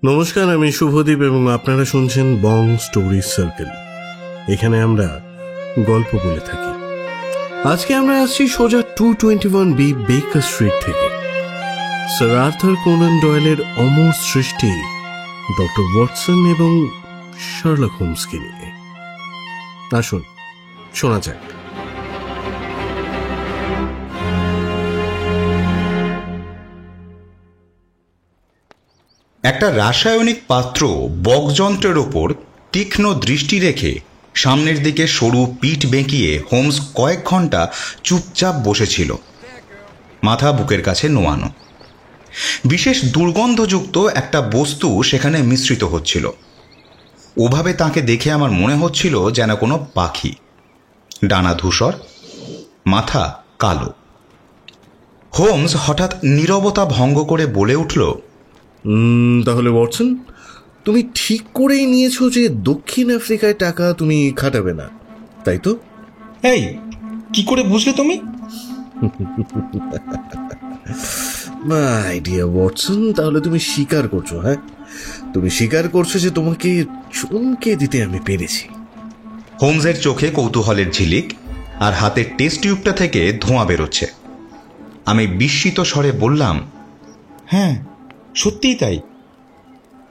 নমস্কার, আমি শুভদীপ এবং আপনারা শুনছেন বং স্টোরি সার্কেল। এখানে আমরা গল্প বলে থাকি। আজকে আমরা আসছি সোজা 221B বেকার স্ট্রিট থেকে স্যার আর্থার কোনান ডয়েলের অমর সৃষ্টি ডক্টর ওয়াটসন এবং শার্লক হোমসকে নিয়ে। আসুন শোনা যাক। একটা রাসায়নিক পাত্র বকযন্ত্রের ওপর তীক্ষ্ণ দৃষ্টি রেখে সামনের দিকে সরু পিঠ বেঁকিয়ে হোমস কয়েক ঘন্টা চুপচাপ বসেছিল, মাথা বুকের কাছে নোয়ানো। বিশেষ দুর্গন্ধযুক্ত একটা বস্তু সেখানে মিশ্রিত হচ্ছিল। ওভাবে তাকে দেখে আমার মনে হচ্ছিল যেন কোনো পাখি, ডানা ধূসর, মাথা কালো। হোমস হঠাৎ নীরবতা ভঙ্গ করে বলে উঠল, তাহলে ওয়াটসন, তুমি ঠিক করেই নিয়েছো যে দক্ষিণ আফ্রিকায় টাকা তুমি খাটাবে না, তাই তো? এই, কি করে বুঝলে তুমি? মাই ডিয়ার ওয়াটসন, তাহলে তুমি স্বীকার করছো? হ্যাঁ, তুমি স্বীকার করছো যে তোমাকে চমকে দিতে আমি পেরেছি। হোমসের চোখে কৌতূহলের ঝিলিক, আর হাতের টেস্ট টিউবটা থেকে ধোঁয়া বেরোচ্ছে। আমি বিস্মিত স্বরে বললাম, হ্যাঁ, সত্যিই তাই।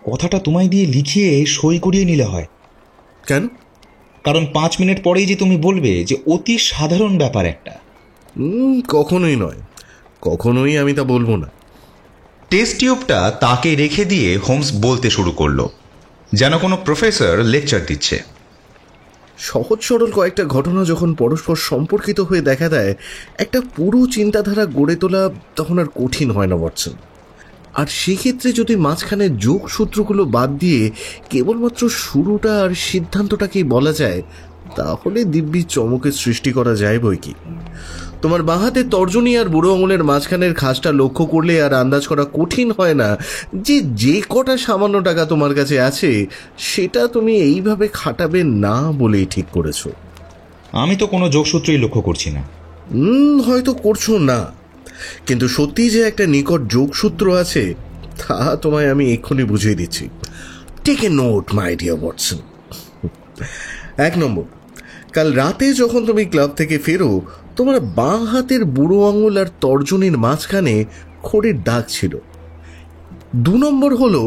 কথাটা তোমায় দিয়ে লিখিয়ে সই করিয়ে নিলে হয়। কেন? কারণ 5 মিনিট পরেই যে তুমি বলবে যে অতি সাধারণ ব্যাপার একটা। কখনোই নয়, কখনোই আমি তা বলবো না। টেস্ট টিউবটা তাকে রেখে দিয়ে হোমস বলতে শুরু করলো, যেন কোনো প্রফেসর লেকচার দিচ্ছে। সহজ সরল কয়েকটা ঘটনা যখন পরস্পর সম্পর্কিত হয়ে দেখা দেয়, একটা পুরো চিন্তাধারা গড়ে তোলা তখন আর কঠিন হয় না ওয়াটসন। আর সেক্ষেত্রে যদি মাঝখানে যোগসূত্রগুলো বাদ দিয়ে কেবলমাত্র শুরুটা আর সিদ্ধান্তটাকেই বলা যায়, তাহলে দিব্যি চমকের সৃষ্টি করা যায় বই কি। তোমার বাঁ হাতের তর্জনী আর বুড়ো আঙুলের মাঝখানের খাসটা লক্ষ্য করলে আর আন্দাজ করা কঠিন হয় না যে যে কটা সামান্য টাকা তোমার কাছে আছে সেটা তুমি এইভাবে খাটাবে না বলেই ঠিক করেছো। আমি তো কোনো যোগসূত্রই লক্ষ্য করছি না। হয়তো করছো না, কিন্তু সত্যি যে একটা নিকট যোগসূত্র আছে তা তোমায় আমি এক্ষুনি বুঝিয়ে দিচ্ছি। Take a note my dear Watson. 1 number, কাল রাতে যখন তুমি ক্লাব থেকে ফেরো, তোমার বাঁ হাতের বুড়ো আঙুল আর তর্জনীর মাঝখানে খড়ির দাগ ছিল। 2 নম্বর হলো,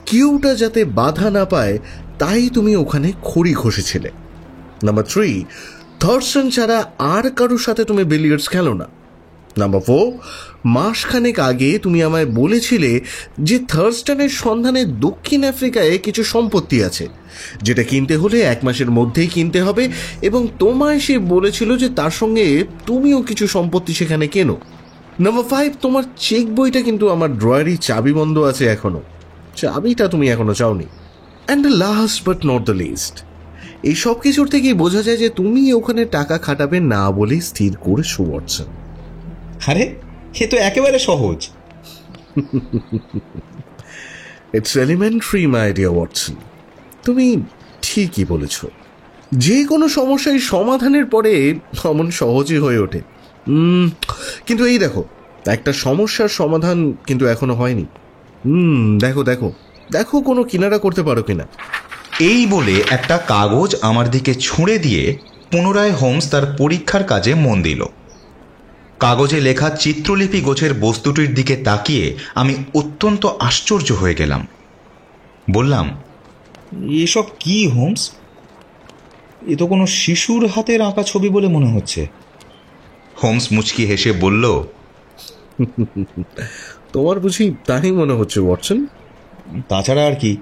কিউটা যাতে বাধা না পায় তাই তুমি ওখানে খড়ি ঘষেছিলে। নাম্বার 3, থরসন ছাড়া আর কারোর সাথে তুমি বিলিয়ার্ডস খেলো না। নাম্বার 4, মাসখানেক আগে তুমি আমায় বলেছিলে যে থার্স্টনের সন্ধানে দক্ষিণ আফ্রিকায় কিছু সম্পত্তি আছে, যেটা কিনতে হলে 1 মাসের মধ্যেই কিনতে হবে, এবং তোমায় সে বলেছিল যে তার সঙ্গে তুমিও কিছু সম্পত্তি সেখানে কেনো। নাম্বার 5, তোমার চেক বইটা কিন্তু আমার ড্রয়ারই চাবি বন্ধ আছে এখনো, চাবিটা তুমি এখনো চাওনি। And the last but not the least, এই সব কিছুর থেকেই বোঝা যায় যে তুমি ওখানে টাকা খাটাবে না বলেই স্থির করেছো ওয়াটসন। আরে, সে তো একেবারে সহজ। It's elementary my dear Watson, তুমি ঠিকই বলেছ। যে কোনো সমস্যায় সমাধানের পরে অমন সহজই হয়ে ওঠে। কিন্তু এই দেখো, একটা সমস্যার সমাধান কিন্তু এখনো হয়নি। দেখো দেখো দেখো কোনো কিনারা করতে পারো কিনা। এই বলে একটা কাগজ আমার দিকে ছুঁড়ে দিয়ে পুনরায় হোমস তার পরীক্ষার কাজে মন দিল। কাগজে লেখা চিত্রলিপি গোছের বস্তুটির দিকে তাকিয়ে আমি অত্যন্ত আশ্চর্য হয়ে গেলাম। বললাম, এসব কি হোমস? এ তো কোনো শিশুর হাতের আঁকা ছবি বলে মনে হচ্ছে। হোমস মুচকি হেসে বলল, তোমার বুঝি তাই মনে হচ্ছে ওয়াটসন? তাছাড়া আর কি?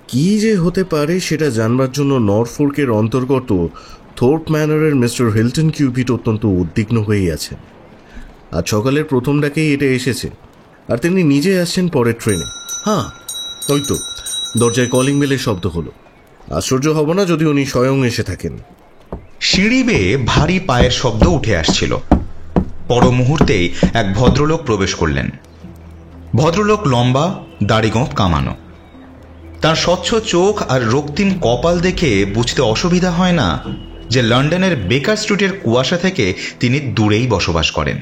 কি যে হতে পারে সেটা জানবার জন্য নরফোর্কের অন্তর্গত থোর্প ম্যানরের মিস্টার হিলটন কিউপিট অত্যন্ত উদ্বিগ্ন হয়েই আছেন। আজ সকালের প্রথম ডাকেই এটা এসেছে, আর তিনি নিজে আসছেন পরের ট্রেনে। হ্যাঁ, ওই তো দরজায় কলিং বেলের শব্দ হলো। আশ্চর্য হব না যদি উনি স্বয়ং এসে থাকেন। সিঁড়ি বেয়ে ভারী পায়ের শব্দ উঠে আসছিল। পর মুহূর্তেই এক ভদ্রলোক প্রবেশ করলেন। ভদ্রলোক লম্বা, দাড়িগোঁফ কামানো। তার স্বচ্ছ চোখ আর রক্তিম কপাল দেখে বুঝতে অসুবিধা হয় না যে লন্ডনের বেকার স্ট্রিটের কুয়াশা থেকে তিনি দূরেই বসবাস করেন।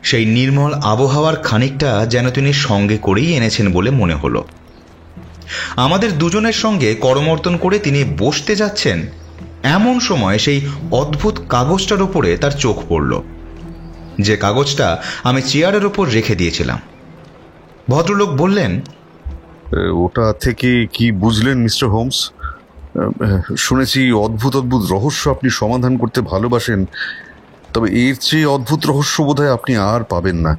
সেই নির্মল আবহাওয়ার খানিকটা যেন তিনি সঙ্গে করেই এনেছেন বলে মনে হলো। আমাদের দুজনের সঙ্গে করমর্দন করে তিনি বসতে যাচ্ছেন, এমন সময় সেই অদ্ভুত কাগজটার ওপরে তার চোখ পড়ল, যে কাগজটা আমি চেয়ারের ওপর রেখে দিয়েছিলাম। ভদ্রলোক বললেন, ওটা থেকে কি বুঝলেন মিস্টার হোমস? শুনেছি অদ্ভুত অদ্ভুত রহস্য আপনি সমাধান করতে ভালোবাসেন, তবে এর চেয়ে অদ্ভুত রহস্য বোধহয় আপনি আর পাবেন না।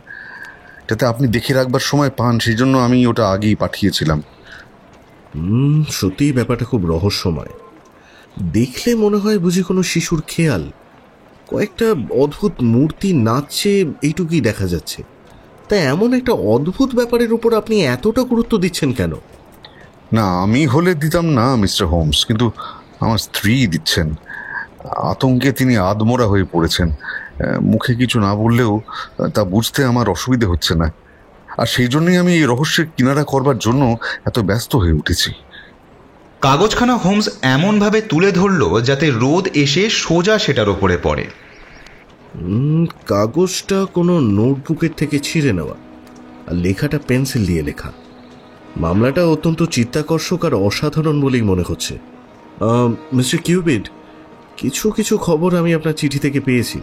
যাতে আপনি দেখে রাখবার সময় পান, সেই জন্য আমি ওটা আগেই পাঠিয়েছিলাম। সত্যিই ব্যাপারটা খুব রহস্যময়। দেখলে মনে হয় বুঝি কোনো শিশুর খেয়াল। কয়েকটা অদ্ভুত মূর্তি নাচছে, এইটুকুই দেখা যাচ্ছে। তা এমন একটা অদ্ভুত ব্যাপারের উপর আপনি এতটা গুরুত্ব দিচ্ছেন কেন? না, আমি হলে দিতাম না মিস্টার হোমস, কিন্তু আমার স্ত্রী দিচ্ছেন। আতঙ্কে তিনি আদমরা হয়ে পড়েছেন। মুখে কিছু না বললেও তা বুঝতে আমার অসুবিধে হচ্ছে না, আর সেই জন্যই আমি এই রহস্যের কিনারা করবার জন্য এত ব্যস্ত হয়ে উঠেছি। কাগজখানা হোমস এমনভাবে তুলে ধরল যাতে রোদ এসে সোজা সেটার ওপরে পড়ে। কাগজটা কোনো নোটবুকের থেকে ছিঁড়ে নেওয়া, আর লেখাটা পেন্সিল দিয়ে লেখা। মামলাটা অত্যন্ত চিত্তাকর্ষক আর অসাধারণ বলেই মনে হচ্ছে। মিস্টার কিউবিড, কিছু কিছু খবর আমি আপনার চিঠি থেকে পেয়েছি।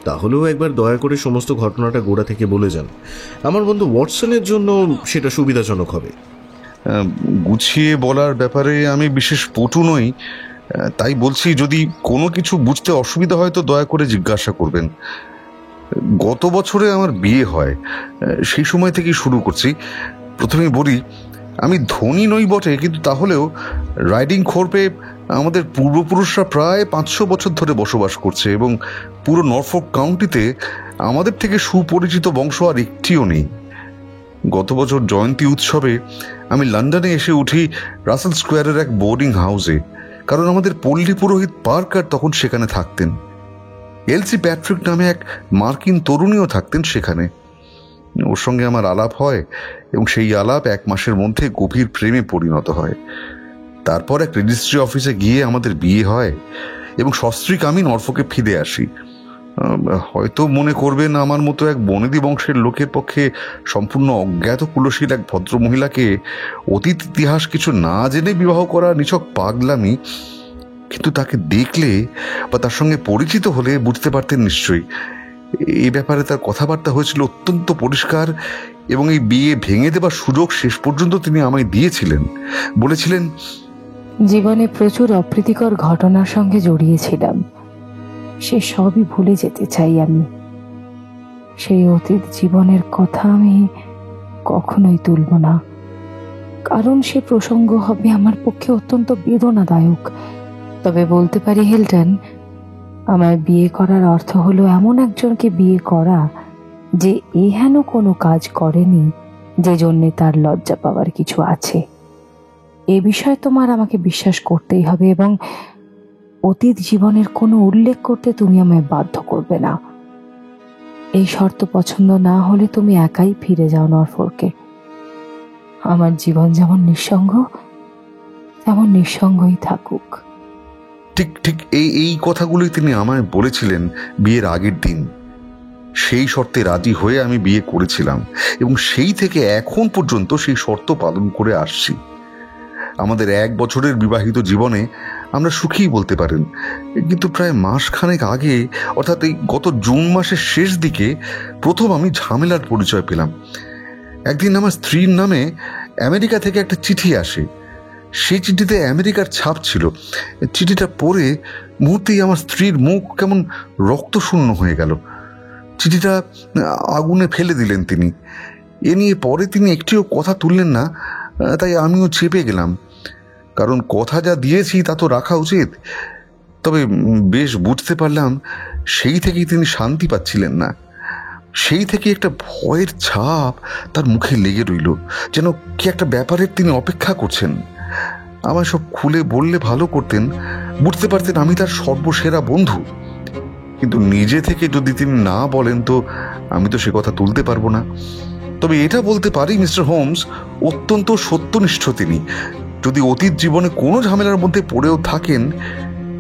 তাহলেও একবার দয়া করে সমস্ত ঘটনাটা গোড়া থেকে বলে যান। আমার বন্ধু ওয়াটসনের জন্য সেটা সুবিধাজনক হবে। গুছিয়ে বলার ব্যাপারে আমি বিশেষ পটু নই, তাই বলছি যদি কোনো কিছু বুঝতে অসুবিধা হয় তো দয়া করে জিজ্ঞাসা করবেন। গত বছরে আমার বিয়ে হয়, সেই সময় থেকেই শুরু করছি। প্রথমে বলি, আমি ধনী নই বটে, কিন্তু তাহলেও রাইডিং খোর্পে আমাদের পূর্বপুরুষরা প্রায় 500 বছর ধরে বসবাস করছে, এবং পুরো নরফোক কাউন্টিতে আমাদের থেকে সুপরিচিত বংশ আর একটিও নেই। গত বছর জয়ন্তী উৎসবে আমি লন্ডনে এসে উঠি রাসেল স্কোয়ারের এক বোর্ডিং হাউসে, কারণ আমাদের পল্লী পুরোহিত পার্কার তখন সেখানে থাকতেন। এলসি প্যাট্রিক নামে এক মার্কিন তরুণীও থাকতেন সেখানে। ওর সঙ্গে আমার আলাপ হয়, এবং সেই আলাপ 1 মাসের মধ্যে গভীর প্রেমে পরিণত হয়। তারপর এক রেজিস্ট্রি অফিসে গিয়ে আমাদের বিয়ে হয়, এবং সস্ত্রীক আমি নরফোকে ফিরে আসি। হয়তো মনে করবেন আমার মতো এক বনেদি বংশের লোকের পক্ষে সম্পূর্ণ অজ্ঞাত কুলশীল এক ভদ্র মহিলাকে অতীত ইতিহাস কিছু না জেনে বিবাহ করা নিছক পাগলামি, কিন্তু তাকে দেখলে বা তার সঙ্গে পরিচিত হলে বুঝতে পারতেন নিশ্চয়ই। এই ব্যাপারে তার কথাবার্তা হয়েছিল অত্যন্ত পরিষ্কার, এবং এই বিয়ে ভেঙে দেবার সুযোগ শেষ পর্যন্ত তিনি আমায় দিয়েছিলেন। বলেছিলেন, জীবনে প্রচুর অপ্রীতিকর ঘটনার সঙ্গে জড়িয়েছিলাম, সে সবই ভুলে যেতে চাই আমি। সেই অতীত জীবনের কথা আমি কখনোই তুলব না, কারণ সে প্রসঙ্গ হবে আমার পক্ষে অত্যন্ত বেদনাদায়ক। তবে বলতে পারি হিলটন, আমার বিয়ে করার অর্থ হলো এমন একজনকে বিয়ে করা যে এহেন কোনো কাজ করেনি যে জন্যে তার লজ্জা পাওয়ার কিছু আছে। এ বিষয়ে তোমার আমাকে বিশ্বাস করতেই হবে, এবং অতীত জীবনের কোনো উল্লেখ করতে তুমি আমায় বাধ্য করবে না। এই শর্ত পছন্দ না হলে তুমি একাই ফিরে যাও নরফোর্কে। আমার জীবন যেমন নিঃসঙ্গ, তেমন নিঃসঙ্গই থাকুক। ঠিক ঠিক এই কথাগুলোই তিনি আমায় বলেছিলেন বিয়ের আগের দিন। সেই শর্তে রাজি হয়ে আমি বিয়ে করেছিলাম, এবং সেই থেকে এখন পর্যন্ত সেই শর্ত পালন করে আসছি। আমাদের 1 বছরের বিবাহিত জীবনে আমরা সুখী বলতে পারেন, কিন্তু প্রায় মাসখানেক আগে, অর্থাৎ এই গত জুন মাসের শেষ দিকে প্রথম আমি ঝামেলার পরিচয় পেলাম। একদিন আমার স্ত্রীর নামে আমেরিকা থেকে একটা চিঠি আসে। সেই চিঠিতে আমেরিকার ছাপ ছিল। চিঠিটা পড়ে মুহূর্তেই আমার স্ত্রীর মুখ কেমন রক্তশূন্য হয়ে গেল। চিঠিটা আগুনে ফেলে দিলেন তিনি। এ নিয়ে পরে তিনি একটিও কথা তুললেন না, তাই আমিও চেপে গেলাম, কারণ কথা যা দিয়েছি তা তো রাখা উচিত। তবে বেশ বুঝতে পারলাম সেই থেকেই তিনি শান্তি পাচ্ছিলেন না। সেই থেকে একটা ভয়ের ছাপ তার মুখে লেগে রইল, যেন কি একটা ব্যাপারের তিনি অপেক্ষা করছেন। আমায় সব খুলে বললে ভালো করতেন, বুঝতে পারতেন আমি তার সর্বসেরা বন্ধু। কিন্তু নিজে থেকে যদি তিনি না বলেন তো আমি তো সে কথা তুলতে পারবো না। তবে এটা বলতে পারি মিস্টার হোমস, অত্যন্ত সত্যনিষ্ঠ তিনি। যদি অতীত জীবনে কোনো ঝামেলার মধ্যে পড়েও থাকেন,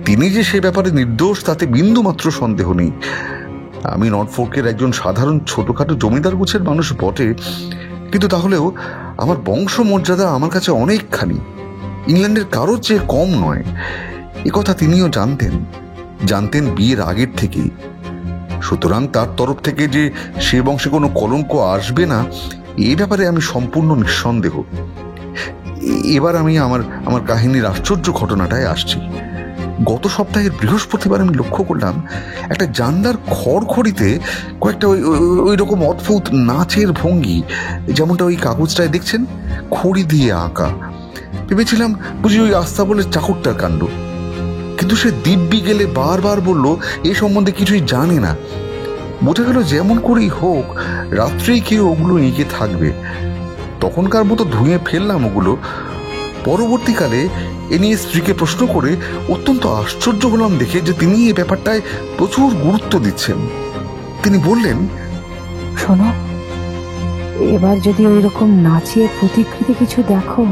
তিনি যে সে ব্যাপারে নির্দোষ তাতে বিন্দুমাত্র সন্দেহ নেই। আমি নর্থফোর্কের একজন সাধারণ ছোটখাটো জমিদার গোছের মানুষ বটে, কিন্তু তাহলেও আমার বংশমর্যাদা আমার কাছে অনেকখানি, ইংল্যান্ডের কারোর চেয়ে কম নয়। কথা তিনিও জানতেন বিয়ের আগের থেকেই। সুতরাং তার তরফ থেকে যে সে বংশে কোনো কলঙ্ক আসবে না, এ ব্যাপারে আমি সম্পূর্ণ নিঃসন্দেহ। এবার আমি আমার কাহিনীর আশ্চর্য ঘটনাটায় আসছি। গত সপ্তাহের বৃহস্পতিবার আমি লক্ষ্য করলাম একটা জানলার খড়খড়িতে কয়েকটা ওই রকম অদ্ভুত নাচের ভঙ্গি, যেমনটা ওই কাগজটায় দেখছেন, খড়ি দিয়ে আঁকা। ভেবেছিলাম বুঝি ওই আস্তাবলের চাকরটার কাণ্ড, কিন্তু সে দিব্যি গেলে বারবার বলল এ সম্বন্ধে কিছুই জানে না। বোঝা গেল যেমন করেই হোক রাত্রেই কেউ ওগুলো এঁকে থাকবে। তখনকার মতো ধুয়ে ফেললাম ওগুলো। পরবর্তীকালে এ নিয়ে স্ত্রীকে প্রশ্ন করে অত্যন্ত আশ্চর্য হলাম দেখে যে তিনি এই ব্যাপারটায় প্রচুর গুরুত্ব দিচ্ছেন। তিনি বললেন, শোনো, এবার যদি ওই রকম নাচিয়ে প্রতিকৃতি কিছু দেখো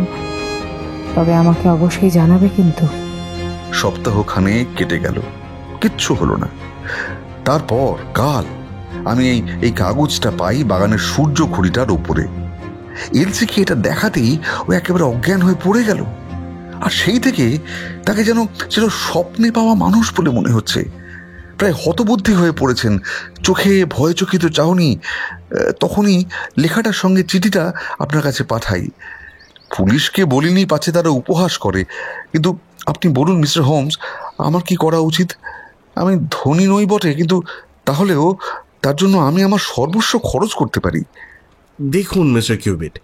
তবে আমাকে অবশ্যই জানাবে কিন্তু। সপ্তাহখানে কেটে গেল, কিচ্ছু হলো না। তারপর কাল আমি এই কাগজটা পাই বাগানের সূর্য ঘড়িটার উপরে। এলসিকে এটা দেখাতেই ও একেবারে অজ্ঞান হয়ে পড়ে গেল। আর সেই থেকে তাকে যেন স্বপ্নে পাওয়া মানুষ বলে মনে হচ্ছে। প্রায় হতবুদ্ধি হয়ে পড়েছেন, চোখে ভয়চকিত চাহনি। তখনই লেখাটার সঙ্গে চিঠিটা আপনার কাছে পাঠাই। পুলিশকে বলিনি, পাছে তারা উপহাস করে। কিন্তু আপনি বলুন মিস্টার হোমস, আমার কি করা উচিত? আমি ধনী নই বটে, কিন্তু তাহলেও তার জন্য আমি আমার সর্বস্ব খরচ করতে পারি। দেখুন মিস্টার কিউবিট,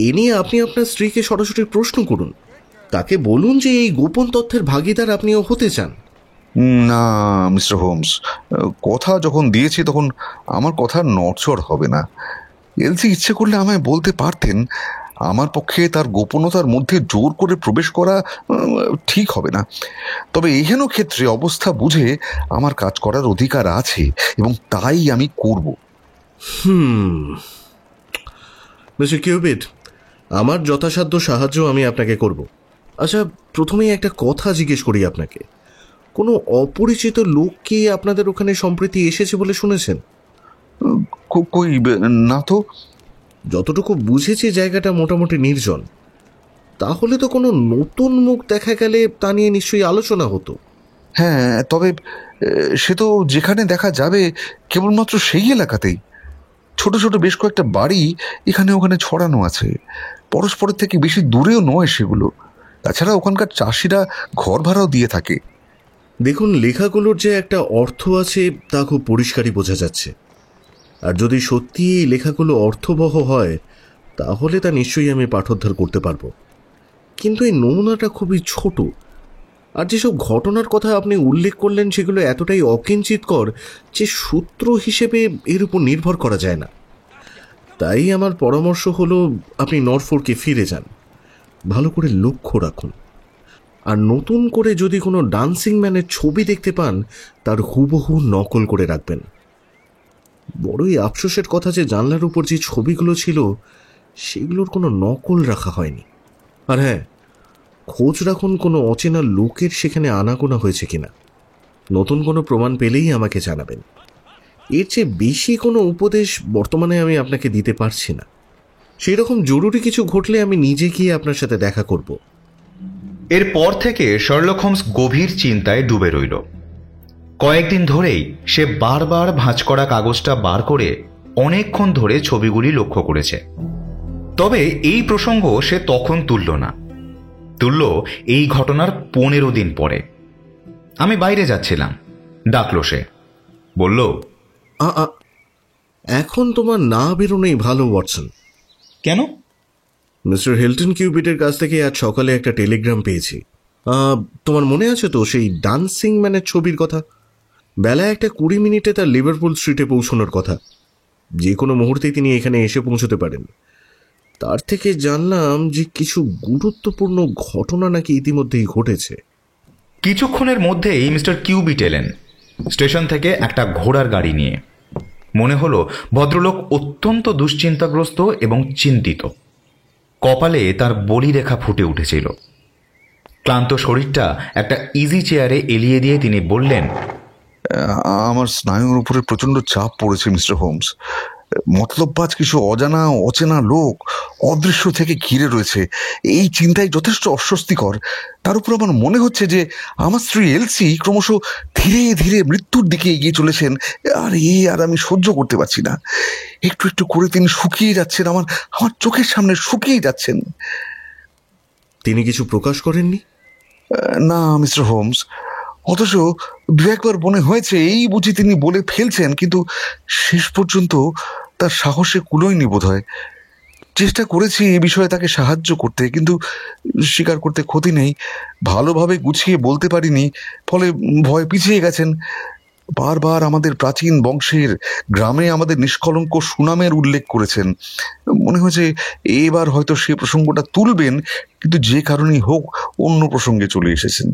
এ নিয়ে আপনি আপনার স্ত্রীকে সরাসরি প্রশ্ন করুন। তাকে বলুন যে এই গোপন তথ্যের ভাগিদার আপনিও হতে চান। না মিস্টার হোমস, কথা যখন দিয়েছি তখন আমার কথা নড়চড় হবে না। এলসি ইচ্ছে করলে আমায় বলতে পারতেন। আমার পক্ষে তার গোপনতার মধ্যে জোর করে প্রবেশ করা ঠিক হবে না। তবে এহেন ক্ষেত্রে অবস্থা বুঝে আমার কাজ করার অধিকার আছে, এবং তাই আমি করব। মিস্টার কিউবিট, আমার যথাসাধ্য সাহায্য আমি আপনাকে করব। আচ্ছা, প্রথমেই একটা কথা জিজ্ঞেস করি আপনাকে। কোনো অপরিচিত লোক কি আপনাদের ওখানে সম্প্রতি এসেছে বলে শুনেছেন? কই না তো। যতটুকু বুঝেছি জায়গাটা মোটামুটি নির্জন। তাহলে তো কোনো নতুন মুখ দেখা গেলে তা নিয়ে নিশ্চয়ই আলোচনা হতো। হ্যাঁ, তবে সে তো যেখানে দেখা যাবে কেবলমাত্র সেই এলাকাতেই। ছোট ছোট বেশ কয়েকটা বাড়ি এখানে ওখানে ছড়ানো আছে, পরস্পরের থেকে বেশি দূরেও নয় সেগুলো। তাছাড়া ওখানকার চাষিরা ঘর ভাড়াও দিয়ে থাকে। দেখুন, লেখাগুলোর যে একটা অর্থ আছে তা খুব পরিষ্কারই বোঝা যাচ্ছে। আর যদি সত্যি এই লেখাগুলো অর্থবহ হয় তাহলে তা নিশ্চয়ই আমি পাঠোদ্ধার করতে পারবো। কিন্তু এই নমুনাটা খুবই ছোট, আর যেসব ঘটনার কথা আপনি উল্লেখ করলেন সেগুলো এতটাই অকিঞ্চিতকর যে সূত্র হিসেবে এর উপর নির্ভর করা যায় না। তাই আমার পরামর্শ হলো আপনি নরফোর্কে ফিরে যান, ভালো করে লক্ষ্য রাখুন। আর নতুন করে যদি কোনো ডান্সিং ম্যানের ছবি দেখতে পান তার হুবহু নকল করে রাখবেন। বড়ই আফসোসের কথা যে জানলার উপর যে ছবিগুলো ছিল সেগুলোর কোনো নকল রাখা হয়নি। আর হ্যাঁ, খোঁজ রাখুন কোনো অচেনা লোকের সেখানে আনাগোনা হয়েছে কিনা। নতুন কোনো প্রমাণ পেলেই আমাকে জানাবেন। এর চেয়ে বেশি কোনো উপদেশ বর্তমানে আমি আপনাকে দিতে পারছি না। সেই রকম জরুরি কিছু ঘটলে আমি নিজে গিয়ে আপনার সাথে দেখা করব। এরপর থেকে শার্লক হোমস গভীর চিন্তায় ডুবে রইল। কয়েকদিন ধরেই সে বারবার ভাঁজ করা কাগজটা বার করে অনেকক্ষণ ধরে ছবিগুলি লক্ষ্য করেছে। তবে এই প্রসঙ্গ সে তখন তুলল না, তুলল এই ঘটনার 15 দিন পরে। আমি বাইরে যাচ্ছিলাম, ডাকলো সে, বলল, এখন তোমার না বেরোনোই ভালো ওয়াটসন। কেন? মিস্টার হিলটন কিউবিটের কাছ থেকে আজ সকালে একটা টেলিগ্রাম পেয়েছি। তোমার মনে আছে তো সেই ডান্সিং ম্যানের ছবির কথা? বেলা 1:20 তার লিভারপুল স্ট্রিটে পৌঁছানোর কথা। যে কোনো মুহূর্তেই তিনি এখানে এসে পৌঁছতে পারেন। তার থেকে জানলাম যে কিছু গুরুত্বপূর্ণ ঘটনা নাকি ইতিমধ্যেই ঘটেছে। কিছুক্ষণের মধ্যেই মিস্টার কিউবিট এলেন স্টেশন থেকে একটা ঘোড়ার গাড়ি নিয়ে। মনে হলো ভদ্রলোক অত্যন্ত দুশ্চিন্তাগ্রস্ত এবং চিন্তিত। কপালে তার বলিরেখা ফুটে উঠেছিল। ক্লান্ত শরীরটা একটা ইজি চেয়ারে এলিয়ে দিয়ে তিনি বললেন, আমার স্নায়ুর উপরে প্রচণ্ড চাপ পড়েছে মিস্টার হোমস। মতলববাজ কিছু অজানা অচেনা লোক অদৃশ্য থেকে ঘিরে রয়েছে, এই চিন্তায় যথেষ্ট অস্বস্তিকর। তার উপর আমার মনে হচ্ছে যে আমার স্ত্রী এলসি ক্রমশ ধীরে ধীরে মৃত্যুর দিকে এগিয়ে চলেছেন, আর আমি সহ্য করতে পারছি না। একটু একটু করে তিনি শুকিয়ে যাচ্ছেন, আমার আমার চোখের সামনে শুকিয়ে যাচ্ছেন। তিনি কিছু প্রকাশ করেননি? না মিস্টার হোমস, অথচ দু একবার মনে হয়েছে এই বুঝি তিনি বলে ফেলছেন, কিন্তু শেষ পর্যন্ত তার সাহসে কুলোয়নি বোধ হয়। চেষ্টা করেছি এই বিষয়ে তাকে সাহায্য করতে, কিন্তু স্বীকার করতে ক্ষতি নেই, ভালোভাবে গুছিয়ে বলতে পারিনি, ফলে ভয় পিছিয়ে গেছেন। বারবার আমাদের প্রাচীন বংশের, গ্রামে আমাদের নিষ্কলঙ্ক সুনামের উল্লেখ করেছেন। মনে হয়েছে এবার হয়তো সে প্রসঙ্গটা তুলবেন, কিন্তু যে কারণেই হোক অন্য প্রসঙ্গে চলে এসেছেন।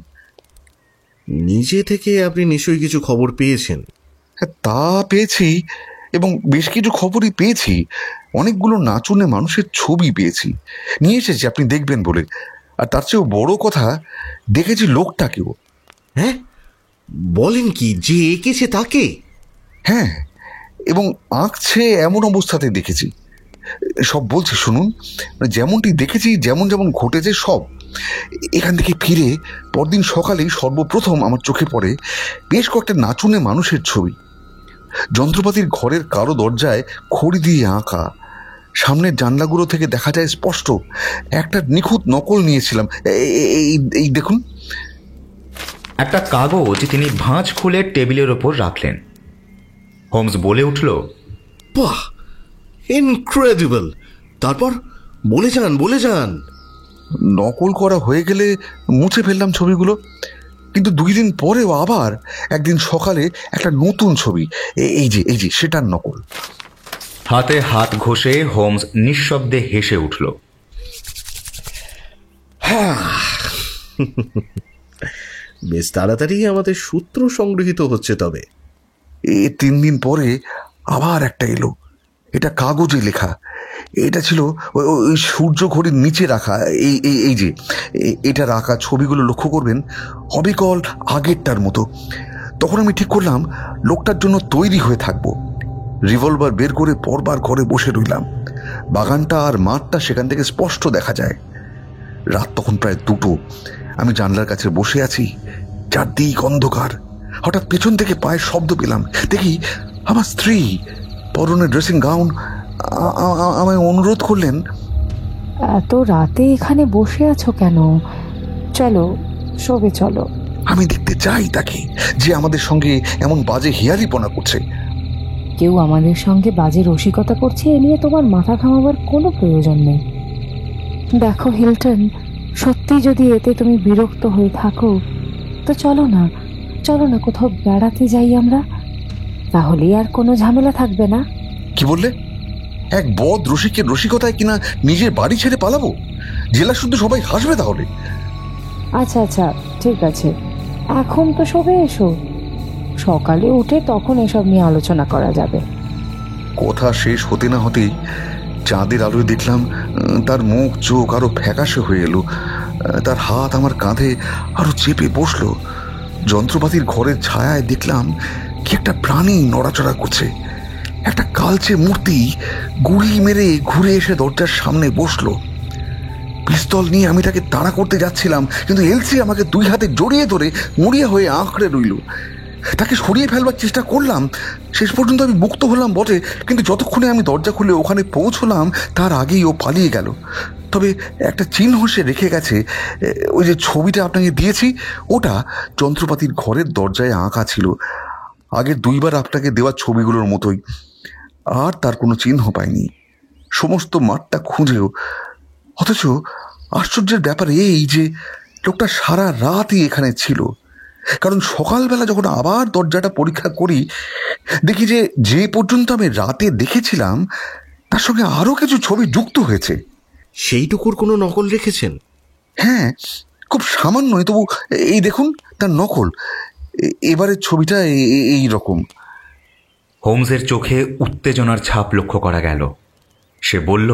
নিজে থেকে আপনি নিশ্চয়ই কিছু খবর পেয়েছেন? হ্যাঁ, তা পেয়েছি, এবং বেশ কিছু খবরই পেয়েছি। অনেকগুলো নাচুনে মানুষের ছবি পেয়েছি, নিয়ে এসেছি আপনি দেখবেন বলে। আর তার চেয়েও বড় কথা, দেখেছি লোকটাকেও। হ্যাঁ, বলেন কি, যে এঁকেছে তাকে? হ্যাঁ, এবং আঁকছে এমন অবস্থাতে দেখেছি। সব বলছি শুনুন, যেমনটি দেখেছি, যেমন যেমন ঘটেছে সব। এখান থেকে ফিরে পরদিন সকালেই সর্বপ্রথম আমার চোখে পড়ে বেশ কয়েকটা নাচুনে মানুষের ছবি। যন্ত্রপাতির ঘরের কারো দরজায় খড়ি দিয়ে আঁকা, সামনের জানলাগুলো থেকে দেখা যায় স্পষ্ট। একটা নিখুঁত নকল নিয়েছিলাম, এই দেখুন। একটা কাগজ তিনি ভাঁজ খুলে টেবিলের ওপর রাখলেন। হোমস বলে উঠল, বাহ, ইনক্রেডিবল! তারপর বলে যান। নকল করা হয়ে গেলে মুছে ফেললাম ছবিগুলো, কিন্তু 2 দিন পরেও আবার একদিন সকালে একটা নতুন ছবি, এই যে সেটার নকল। হাতে হাত ঘষে হোমস নিঃশব্দে হেসে উঠল। বেশ তাড়াতাড়ি আমাদের সূত্র সংগৃহীত হচ্ছে। তবে 3 দিন পরে আবার একটা এলো, এটা কাগজে লেখা। এটা ছিল ওই সূর্য ঘড়ির নিচে রাখা। এই যে এটা রাখা ছবিগুলো লক্ষ্য করবেন, অবিকল আগেরটার মতো। তখন আমি ঠিক করলাম লোকটার জন্য তৈরি হয়ে থাকবো। রিভলভার বের করে পরবার ঘরে বসে রইলাম। বাগানটা আর মাঠটা সেখান থেকে স্পষ্ট দেখা যায়। রাত তখন প্রায় 2টো। আমি জানলার কাছে বসে আছি, চারদিক অন্ধকার। হঠাৎ পেছন থেকে পায়ের শব্দ পেলাম। দেখি আমার স্ত্রী, পরনে ড্রেসিং গাউন, আমায় অনুরোধ করলেন, এত রাতে এখানে বসে আছো কেন? চলো, শোবে চলো। আমি দেখতে চাই তাকে, যে আমাদের সঙ্গে এমন বাজে হিয়ালিপনা করছে। কেউ আমাদের সঙ্গে বাজে রসিকতা করছে, এ নিয়ে তোমার মাথা ঘামাবার কোনো প্রয়োজন নেই। দেখো হিলটন, সত্যি যদি এতে তুমি বিরক্ত হয়ে থাকো, তো চলো না কোথাও বেড়াতে যাই আমরা, তাহলেই আর কোনো ঝামেলা থাকবে না। কি বললে? এক বদ রসিকের রসিকতায় কিনা নিজের বাড়ি ছেড়ে পালাবো? জেলা শুধু সবাই হাসবে তাহলে। আচ্ছা, ঠিক আছে, এখন তো শোবে এসো, সকালে উঠে তখন এসব নিয়ে আলোচনা করা যাবে। কথা শেষ হতে না হতেই চাঁদের আলোয় দেখলাম তার মুখ চোখ আরো ফ্যাকাশে হয়ে এলো। তার হাত আমার কাঁধে আরো চেপে বসলো। যন্ত্রপাতির ঘরের ছায়ায় দেখলাম কি একটা প্রাণী নড়াচড়া করছে। একটা কালচে মূর্তি গুড়ি মেরে ঘুরে এসে দরজার সামনে বসলো। পিস্তল নিয়ে আমি তাকে তাড়া করতে যাচ্ছিলাম, কিন্তু এলসি আমাকে 2 হাতে জড়িয়ে ধরে মরিয়া হয়ে আঁকড়ে রইল। তাকে সরিয়ে ফেলবার চেষ্টা করলাম, শেষ পর্যন্ত আমি মুক্ত হলাম বটে, কিন্তু যতক্ষণে আমি দরজা খুলে ওখানে পৌঁছলাম তার আগেই ও পালিয়ে গেল। তবে একটা চিহ্ন সে রেখে গেছে। ওই যে ছবিটা আপনাকে দিয়েছি, ওটা যন্ত্রপাতির ঘরের দরজায় আঁকা ছিল, আগের 2 বার আপনাকে দেওয়া ছবিগুলোর মতোই। আর তার কোনো চিহ্ন পাইনি সমস্ত মাঠটা খুঁজেও। অথচ আশ্চর্যের ব্যাপার এই যে লোকটা সারা রাতই এখানে ছিল, কারণ সকালবেলা যখন আবার দরজাটা পরীক্ষা করি, দেখি যে পর্যন্ত আমি রাতে দেখেছিলাম তার সঙ্গে আরো কিছু ছবি যুক্ত হয়েছে। সেইটুকুর কোনো নকল রেখেছেন? হ্যাঁ, খুব সামান্যই, তবু এই দেখুন তার নকল। এবারের ছবিটা এই রকম। হোমসের চোখে উত্তেজনার ছাপ লক্ষ্য করা গেল। সে বলল,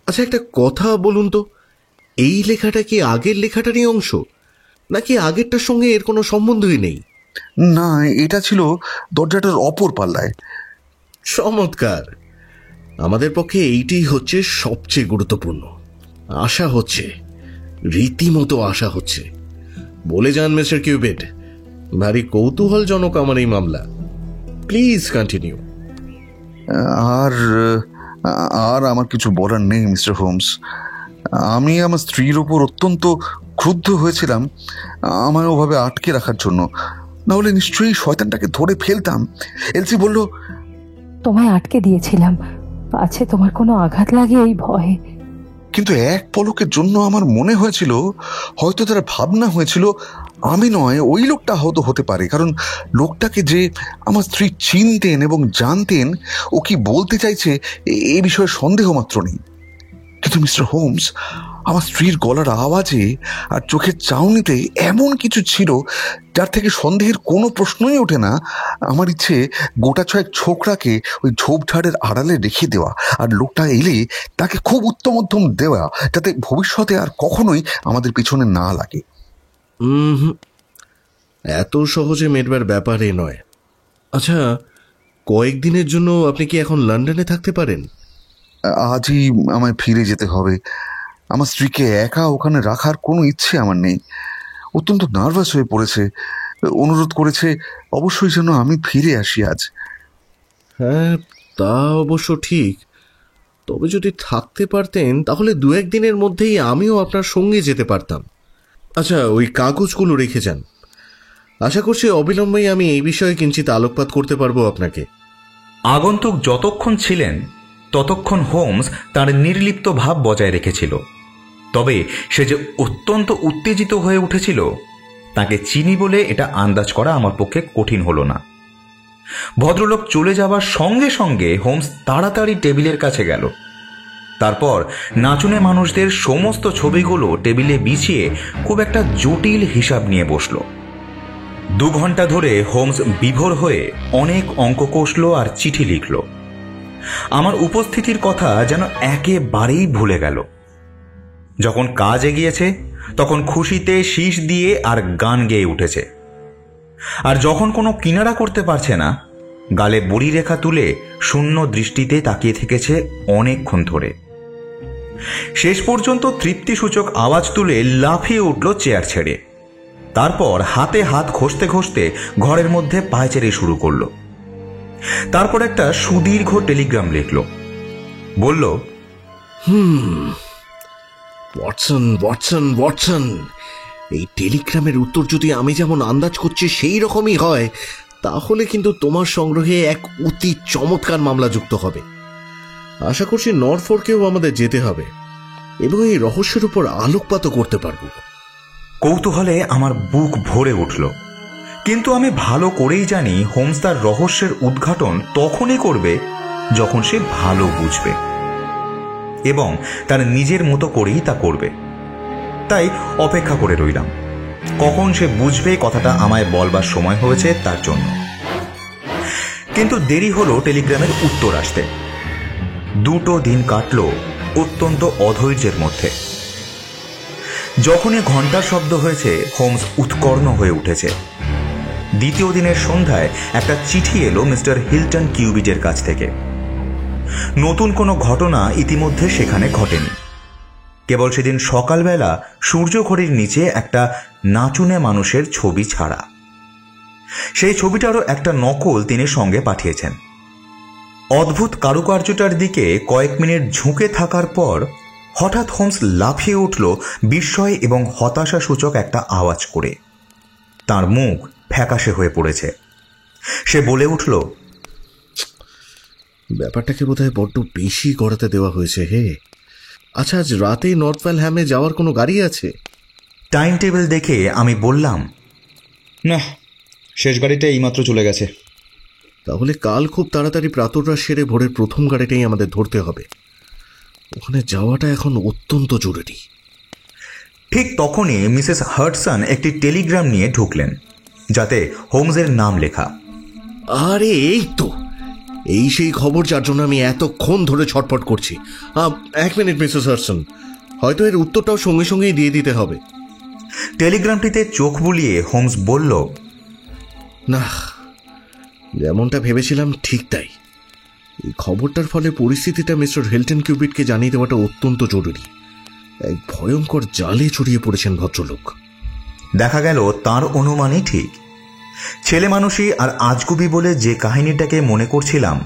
আচ্ছা, একটা কথা বলুন তো, এই লেখাটা কি আগের লেখাটারই অংশ, নাকি আগেরটার সঙ্গে এর কোনো সম্বন্ধই নেই? না, এটা ছিল দরজাটার অপর পাল্লায়। চমৎকার! আমাদের পক্ষে এইটাই হচ্ছে সবচেয়ে গুরুত্বপূর্ণ। আশা হচ্ছে, রীতিমতো আশা হচ্ছে। বলে যান মিস্টার কিউবিড, ভারী কৌতূহলজনক আমার এই মামলা। Please continue. আর আর আমার কিছু বলার নেই মিস্টার হোমস। আমি আমার স্ত্রীর ওপর অত্যন্ত ক্রুদ্ধ হয়েছিলাম আমায় ওভাবে আটকে রাখার জন্য, না হলে নিশ্চয়ই শয়তানটাকে ধরে ফেলতাম। এলসি বলল, তোমায় আটকে দিয়েছিলাম, পাছে তোমার কোনো আঘাত লাগে এই ভয়ে। কিন্তু এক পলকের জন্য আমার মনে হয়েছিল হয়তো তার ভাবনা হয়েছিল আমি নয় ওই লোকটা আহত হতে পারে, কারণ লোকটাকে যে আমার স্ত্রী চিনতেন এবং জানতেন ও কি বলতে চাইছে এ বিষয়ে সন্দেহ মাত্র নেই। কিন্তু মিস্টার হোমস, আমার স্ত্রীর গলার আওয়াজে আর চোখের চাউনিতে এমন কিছু ছিল যার থেকে সন্দেহের কোনো প্রশ্নই ওঠে না। আমার ইচ্ছে গোটা ছয়েক ছোকরাকে ওই ঝোপঝাড়ের আড়ালে রেখে দেওয়া, আর লোকটা এলে তাকে খুব উত্তম মধ্যম দেওয়া, যাতে ভবিষ্যতে আর কখনোই আমাদের পিছনে না লাগে। এত সহজে মেটবার ব্যাপার এ নয়। আচ্ছা, কয়েকদিনের জন্য আপনি কি এখন লন্ডনে থাকতে পারেন? আজই আমায় ফিরে যেতে হবে। আমার স্ত্রীকে একা ওখানে রাখার কোনো ইচ্ছে আমার নেই। অত্যন্ত নার্ভাস হয়ে পড়েছে, অনুরোধ করেছে অবশ্যই যেন আমি ফিরে আসি আজ। হ্যাঁ, তা অবশ্য ঠিক। তবে যদি থাকতে পারতেন তাহলে 2-1 দিনের মধ্যেই আমিও আপনার সঙ্গে যেতে পারতাম। আচ্ছা, ওই কাগজগুলো রেখে যান। আশা করছি অবিলম্বেই আমি এই বিষয়ে কিঞ্চিত আলোকপাত করতে পারবো আপনাকে। আগন্তুক যতক্ষণ ছিলেন ততক্ষণ হোমস তার নির্লিপ্ত ভাব বজায় রেখেছিল। তবে সে যে অত্যন্ত উত্তেজিত হয়ে উঠেছিল তাকে চিনি বলে এটা আন্দাজ করা আমার পক্ষে কঠিন হলো না। ভদ্রলোক চলে যাবার সঙ্গে সঙ্গে হোমস তাড়াতাড়ি টেবিলের কাছে গেল। তারপর নাচুনে মানুষদের সমস্ত ছবিগুলো টেবিলে বিছিয়ে খুব একটা জটিল হিসাব নিয়ে বসল। 2 ঘন্টা ধরে হোমস বিভোর হয়ে অনেক অঙ্ক কষল আর চিঠি লিখল। আমার উপস্থিতির কথা যেন একেবারেই ভুলে গেল। যখন কাজ এগিয়েছে তখন খুশিতে শীষ দিয়ে আর গান গেয়ে উঠেছে, আর যখন কোনো কিনারা করতে পারছে না গালে বড়ি রেখা তুলে শূন্য দৃষ্টিতে তাকিয়ে থেকেছে অনেকক্ষণ ধরে। শেষ পর্যন্ত তৃপ্তিসূচক আওয়াজ তুলে লাফিয়ে উঠল চেয়ার ছেড়ে। তারপর হাতে হাত ঘষতে ঘষতে ঘরের মধ্যে পায়চারি শুরু করলো। তারপর একটা সুদীর্ঘ টেলিগ্রাম লিখল। বলল, ওয়াটসন ওয়াটসন ওয়াটসন, এই টেলিগ্রামের উত্তর যদি আমি যেমন আন্দাজ করছি সেই রকমই হয়, তাহলে কিন্তু তোমার সংগ্রহে এক অতি চমৎকার মামলা যুক্ত হবে। আশা করছি নরফোর্কেও আমাদের যেতে হবে এবং এই রহস্যের উপর আলোকপাতও করতে পারব। কৌতূহলে আমার বুক ভরে উঠল, কিন্তু আমি ভালো করেই জানি হোমস তার রহস্যের উদ্ঘাটন তখনই করবে যখন সে ভালো বুঝবে এবং তার নিজের মতো করেই তা করবে। তাই অপেক্ষা করে রইলাম কখন সে বুঝবে কথাটা আমায় বলবার সময় হয়েছে তার জন্য। কিন্তু দেরি হলো টেলিগ্রামের উত্তর আসতে। 2 দিন কাটল অত্যন্ত অধৈর্যের মধ্যে। যখনই ঘন্টার শব্দ হয়েছে হোমস উৎকর্ণ হয়ে উঠেছে। দ্বিতীয় দিনের সন্ধ্যায় একটা চিঠি এলো মিস্টার হিলটন কিউবিডের কাছ থেকে। নতুন কোনো ঘটনা ইতিমধ্যে সেখানে ঘটেনি। কেবল সেদিন সকালবেলা সূর্যঘড়ির নিচে একটা নাচুনে মানুষের ছবি ছাড়া। সেই ছবিটারও একটা নকল তিনি সঙ্গে পাঠিয়েছেন। অদ্ভুত কারুকার্যটার দিকে কয়েক মিনিট ঝুঁকে থাকার পর হঠাৎ হোমস লাফিয়ে উঠল বিস্ময় এবং হতাশা সূচক একটা আওয়াজ করে। তার মুখ ফ্যাকাশে হয়ে পড়েছে। সে বলে উঠল, ব্যাপারটাকে বোধহয় বড্ড বেশি গড়াতে দেওয়া হয়েছে। হে, আচ্ছা, আজ রাতে নর্থওয়েলহ্যামে যাওয়ার কোনো গাড়ি আছে? টাইম টেবিল দেখে আমি বললাম, না, শেষ গাড়িটা এইমাত্র চলে গেছে। তাহলে কাল খুব তাড়াতাড়ি প্রাতঃরাশ সেরে ভোরের প্রথম গাড়িটাই আমাদের ধরতে হবে। ওখানে যাওয়াটা এখন অত্যন্ত জরুরি। ঠিক তখনই মিসেস হার্টসন একটি টেলিগ্রাম নিয়ে ঢুকলেন, যাতে হোমসের নাম লেখা। আরে এই তো, এই সেই খবর যার জন্য আমি এতক্ষণ ধরে ছটফট করছি। 1 মিনিট মিসেস হার্টসন, হয়তো এর উত্তরটাও সঙ্গে সঙ্গেই দিয়ে দিতে হবে। টেলিগ্রামটিতে চোখ বুলিয়ে হোমস বলল, না, যেমনটা ভেবেছিলাম ঠিক তাই। এই খবরটার ফলে পরিস্থিতিটা মিস্টার হেলটন কিউপিটকে জানিয়ে দেওয়াটা অত্যন্ত জরুরি। এক ভয়ঙ্কর জালে জড়িয়ে পড়েছেন ভদ্রলোক। দেখা গেল তার অনুমানই ঠিক। ছেলে মানুষই আর আজগুবি বলে যে কাহিনীটাকে মনে করছিলাম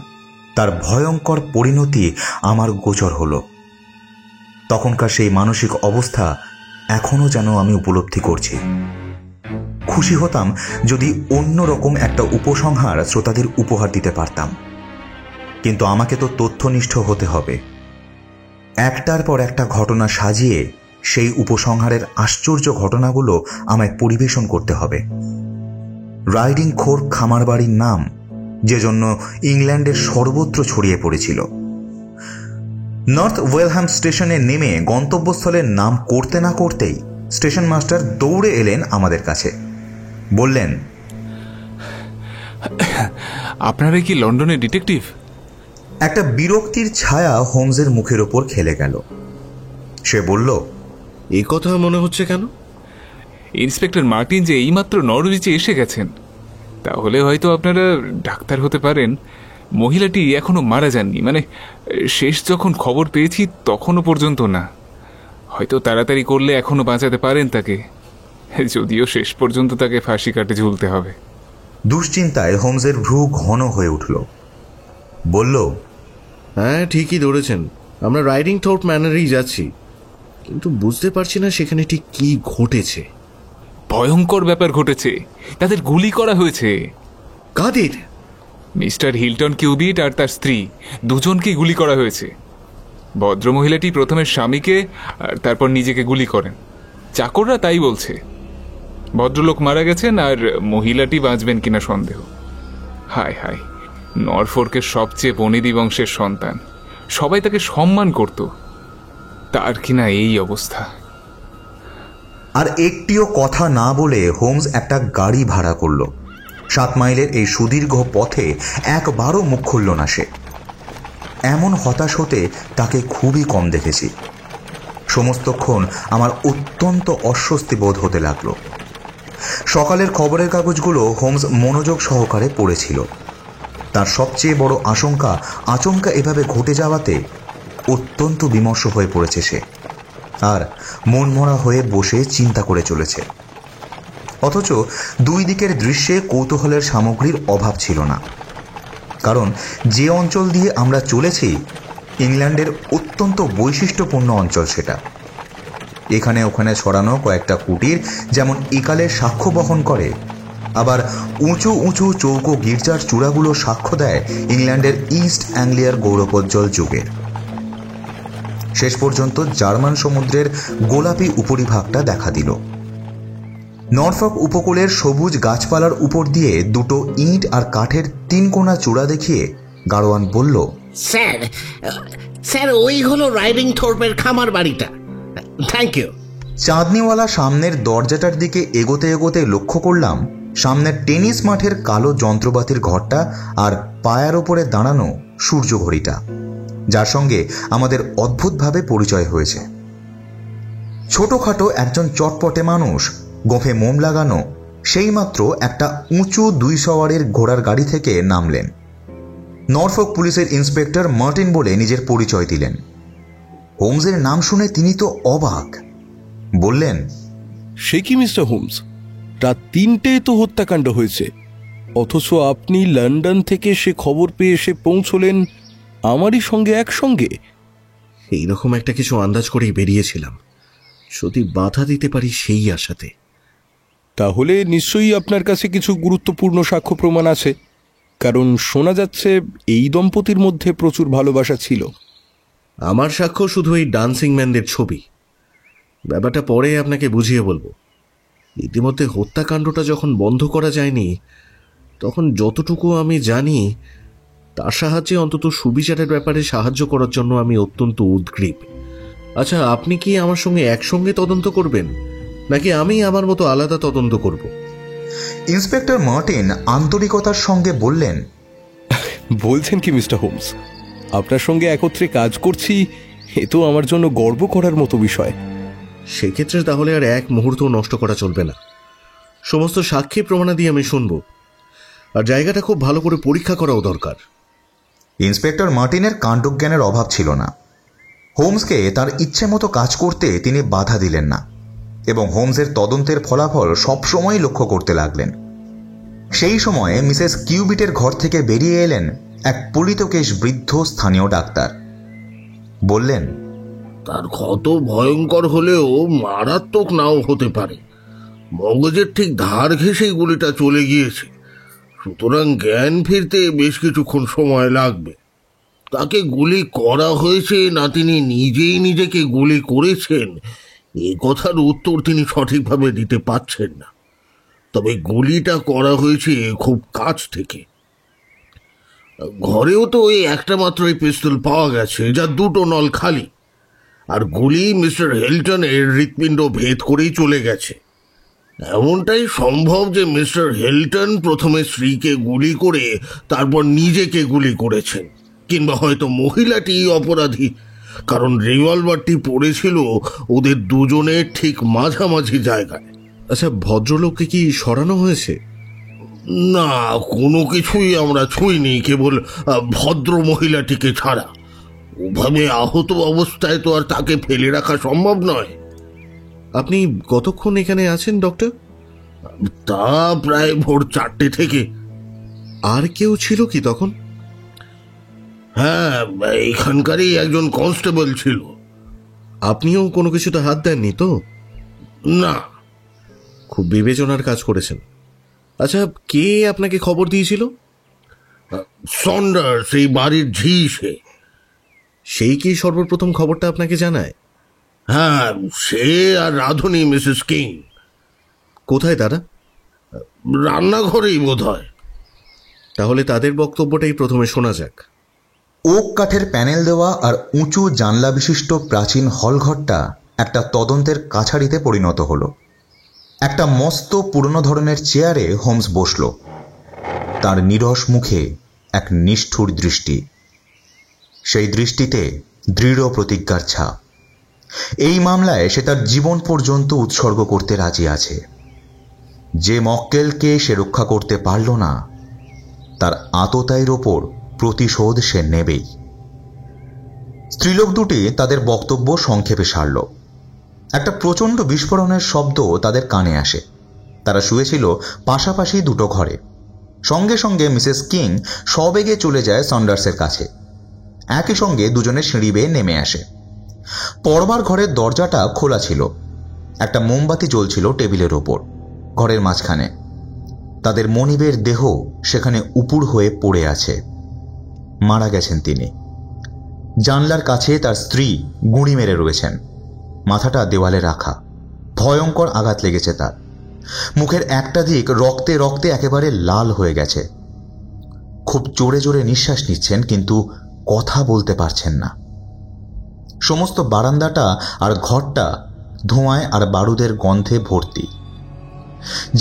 তার ভয়ঙ্কর পরিণতি আমার গোচর হলো। তখনকার সেই মানসিক অবস্থা এখনো যেন আমি উপলব্ধি করছি। খুশি হতাম যদি অন্য রকম একটা উপসংহার শ্রোতাদের উপহার দিতে পারতাম, কিন্তু আমাকে তো তথ্যনিষ্ঠ হতে হবে। একটার পর একটা ঘটনা সাজিয়ে সেই উপসংহারের আশ্চর্য ঘটনাগুলো আমায় পরিবেশন করতে হবে। রাইডিং খোর খামার বাড়ির নাম যে জন্য ইংল্যান্ডের সর্বত্র ছড়িয়ে পড়েছিল। নর্থ ওয়েলহ্যাম স্টেশনে নেমে গন্তব্যস্থলের নাম করতে না করতেই স্টেশন মাস্টার দৌড়ে এলেন আমাদের কাছে। বললেন, আপনারা কি লন্ডনের ডিটেকটিভ? একটা বিরক্তির ছায়া হোমসের মুখের ওপর খেলে গেল। সে বলল, এই কথা মনে হচ্ছে কেন? ইন্সপেক্টর মার্টিন যে এইমাত্র নরউইচে এসে গেছেন, তাহলে হয়তো আপনারা ডাক্তার হতে পারেন। মহিলাটি এখনো মারা যাননি, মানে শেষ যখন খবর পেয়েছি তখনও পর্যন্ত না। হয়তো তাড়াতাড়ি করলে এখনো বাঁচাতে পারেন তাকে, যদিও শেষ পর্যন্ত তাকে ফাঁসি কাটে ঝুলতে হবে। দুশ্চিন্তায় হোমসের ভ্রু ঘন হয়ে উঠল। বলল, হ্যাঁ, ঠিকই ধরেছেন। আমরা রাইডিং থোর্প ম্যানারেই যাচ্ছি, কিন্তু বুঝতে পারছি না সেখানে ঠিক কি ঘটেছে। ভয়ঙ্কর ব্যাপার ঘটেছে। তাদের গুলি করা হয়েছে। কাদের? মিস্টার হিলটন কিউবিট আর তার স্ত্রী দুজনকেই গুলি করা হয়েছে। ভদ্রমহিলাটি প্রথমে স্বামীকে আর তারপর নিজেকে গুলি করেন। চাকররা তাই বলছে। ভদ্রলোক মারা গেছেন আর মহিলাটি বাঁচবেন কিনা সন্দেহ। হায় হায়, নরফোর্কের সবচেয়ে বনেদি বংশের সন্তান, সবাই তাকে সম্মান করত, তার কিনা এই অবস্থা। আর একটিও কথা না বলে হোমস একটা গাড়ি ভাড়া করল। 7 মাইলের এই সুদীর্ঘ পথে একবারও মুখ খুলল না সে। এমন হতাশ হতে তাকে খুবই কম দেখেছি। সমস্তক্ষণ আমার অত্যন্ত অস্বস্তি বোধ হতে লাগলো। সকালের খবরের কাগজগুলো হোমস মনোযোগ সহকারে পড়েছিল। তার সবচেয়ে বড় আচমকা এভাবে ঘটে যাওয়াতে অত্যন্ত বিমর্ষ হয়ে পড়েছে সে, আর মনমরা হয়ে বসে চিন্তা করে চলেছে। অথচ দুই দিকের দৃশ্যে কৌতূহলের সামগ্রীর অভাব ছিল না, কারণ যে অঞ্চল দিয়ে আমরা চলেছি ইংল্যান্ডের অত্যন্ত বৈশিষ্ট্যপূর্ণ অঞ্চল সেটা। এখানে ওখানে ছড়ানো কয়েকটা কুটির যেমন একালের সাক্ষ্য বহন করে, আবার উঁচু উঁচু চৌকো গির্জার চূড়াগুলো সাক্ষ্য দেয় ইংল্যান্ডের ইস্ট অ্যাংলিয়ার গৌরবোজ্জ্বল যুগের। শেষ পর্যন্ত জার্মান সমুদ্রের গোলাপি উপরিভাগটা দেখা দিল। নরফক উপকূলের সবুজ গাছপালার উপর দিয়ে দুটো ইট আর কাঠের 3 কোণা চূড়া দেখিয়ে গাড়োয়ান বলল, স্যার স্যার ওই হলো রাইডিং থোর্পের খামার বাড়িটা। Thank you. চাঁদনিওয়ালা সামনের দরজাটার দিকে এগোতে এগোতে লক্ষ্য করলাম সামনের টেনিস মাঠের কালো যন্ত্রপাতির ঘরটা আর পায়ার ওপরে দাঁড়ানো সূর্য ঘড়িটা, যার সঙ্গে আমাদের অদ্ভুতভাবে পরিচয় হয়েছে। ছোটখাটো একজন চটপটে মানুষ, গোঁফে মোম লাগানো, সেইমাত্র একটা উঁচু 2 সওয়ারির ঘোড়ার গাড়ি থেকে নামলেন। নরফক পুলিশের ইন্সপেক্টর মার্টিন বলে নিজের পরিচয় দিলেন। হোমসের নাম শুনে তিনি তো অবাক। বললেন, সে কি মিস্টার হোমস, রাত 3টেয় তো হত্যাকাণ্ড হয়েছে, অথচ আপনি লন্ডন থেকে সে খবর পেয়ে এসে পৌঁছলেন আমারই সঙ্গে একসঙ্গে। এইরকম একটা কিছু আন্দাজ করেই বেরিয়েছিলাম, যদি বাধা দিতে পারি সেই আশাতে। তাহলে নিশ্চয়ই আপনার কাছে কিছু গুরুত্বপূর্ণ সাক্ষ্য প্রমাণ আছে, কারণ শোনা যাচ্ছে এই দম্পতির মধ্যে প্রচুর ভালোবাসা ছিল। আমার সাক্ষ্য শুধু এই ডান্সিং ম্যানদের ছবি। ব্যাপারটা পরে আপনাকে বুঝিয়ে বলবো। ইতিমধ্যে হত্যাকাণ্ডটা যখন বন্ধ করা যায়নি, তখন যতটুকু আমি জানি তার সাহায্যে অন্তত সুবিচারের ব্যাপারে সাহায্য করার জন্য আমি অত্যন্ত উদ্গ্রীব। আচ্ছা, আপনি কি আমার সঙ্গে একসঙ্গে তদন্ত করবেন, নাকি আমি আমার মতো আলাদা তদন্ত করব? ইন্সপেক্টর মার্টিন আন্তরিকতার সঙ্গে বললেন, বলছেন কি মিস্টার হোমস, আপনার সঙ্গে একত্রে কাজ করছি, এ তো আমার জন্য গর্ব করার মতো বিষয়। সেক্ষেত্রে তাহলে আর এক মুহূর্ত নষ্ট করা চলবে না। সমস্ত সাক্ষী প্রমাণাদি আমি শুনব, আর জায়গাটা খুব ভালো করে পরীক্ষা করাও দরকার। ইন্সপেক্টর মার্টিনের কাণ্ডজ্ঞানের অভাব ছিল না। হোমসকে তার ইচ্ছে মতো কাজ করতে তিনি বাধা দিলেন না এবং হোমসের তদন্তের ফলাফল সবসময় লক্ষ্য করতে লাগলেন। সেই সময়ে মিসেস কিউবিটের ঘর থেকে বেরিয়ে এলেন এক পলিতকেশ বৃদ্ধ স্থানীয় ডাক্তার। বললেন, তার ক্ষত ভয়ঙ্কর হলেও মারাত্মক নাও হতে পারে। মগজের ঠিক ধার ঘেঁষেই গুলিটা চলে গিয়েছে, সুতরাং জ্ঞান ফিরতে বেশ কিছুক্ষণ সময় লাগবে। তাকে গুলি করা হয়েছে না তিনি নিজেই নিজেকে গুলি করেছেন, এ কথার উত্তর তিনি সঠিকভাবে দিতে পারছেন না। তবে গুলিটা করা হয়েছে খুব কাছ থেকে। ঘরেও তো ওই একটা মাত্রই পিস্তল পাওয়া গেছে, যা দুটো নল খালি, আর গুলি মিস্টার হেলটনের হৃৎপিণ্ড ভেদ করেই চলে গেছে। এমনটাই সম্ভব যে মিস্টার হেলটন প্রথমে স্ত্রীকে গুলি করে তারপর নিজেকে গুলি করেছেন, কিংবা হয়তো মহিলাটি অপরাধী, কারণ রিভলভারটি পড়েছিল ওদের দুজনের ঠিক মাঝামাঝি জায়গায়। আচ্ছা, ভদ্রলোককে কি সরানো হয়েছে? না, কোনো কিছুই আমরা ছুঁইনি, কেবল ভদ্র মহিলাটিকে ছাড়া। ওভাবে আহত অবস্থায় তো আর তাকে ফেলে রাখা সম্ভব নয়। আপনি কতক্ষণ এখানে আছেন ডক্টর? তা প্রায় ভোর 4টে থেকে। আর কেউ ছিল কি তখন? হ্যাঁ, এখানকারই একজন কনস্টেবল ছিল। আপনিও কোনো কিছুতে হাত দেননি তো? না। খুব বিবেচনার কাজ করেছেন। আচ্ছা, কে আপনাকে খবর দিয়েছিল? সন্ডার, সেই বাড়ির ঝি সে। সেই কি সর্বপ্রথম খবরটা আপনাকে জানায়? হ্যাঁ, সে আর রাধুনী মিসেস কিং। কোথায় তারা? রান্নাঘরেই বোধ হয়। তাহলে তাদের বক্তব্যটাই প্রথমে শোনা যাক। ওক কাঠের প্যানেল দেওয়া আর উঁচু জানলা বিশিষ্ট প্রাচীন হলঘরটা একটা তদন্তের কাছারিতে পরিণত হলো। একটা মস্ত পুরনো ধরনের চেয়ারে হোমস বসল। তার নীরস মুখে এক নিষ্ঠুর দৃষ্টি, সেই দৃষ্টিতে দৃঢ় প্রতিজ্ঞার ছাপ। এই মামলায় সে তার জীবন পর্যন্ত উৎসর্গ করতে রাজি আছে। যে মক্কেলকে সে রক্ষা করতে পারল না, তার আততায়ীর ওপর প্রতিশোধ সে নেবেই। স্ত্রীলোক দুটি তাদের বক্তব্য সংক্ষেপে সারল। একটা প্রচণ্ড বিস্ফোরণের শব্দ তাদের কানে আসে। তারা শুয়েছিল পাশাপাশি দুটো ঘরে। সঙ্গে সঙ্গে মিসেস কিং সবেগে চলে যায় সন্ডার্সের কাছে। একই সঙ্গে দুজনে সিঁড়ি বেয়ে নেমে আসে। পড়বার ঘরের দরজাটা খোলা ছিল। একটা মোমবাতি জ্বলছিল টেবিলের ওপর, ঘরের মাঝখানে। তাদের মনিবের দেহ সেখানে উপুড় হয়ে পড়ে আছে। মারা গেছেন তিনি। জানলার কাছে তার স্ত্রী গুঁড়ি মেরে রয়েছেন, মাথাটা দেওয়ালে রাখা। ভয়ঙ্কর আঘাত লেগেছে তার। মুখের একটা দিক রক্তে রক্তে একেবারে লাল হয়ে গেছে। খুব জোরে জোরে নিঃশ্বাস নিচ্ছেন, কিন্তু কথা বলতে পারছেন না। সমস্ত বারান্দাটা আর ঘরটা ধোঁয়ায় আর বারুদের গন্ধে ভর্তি।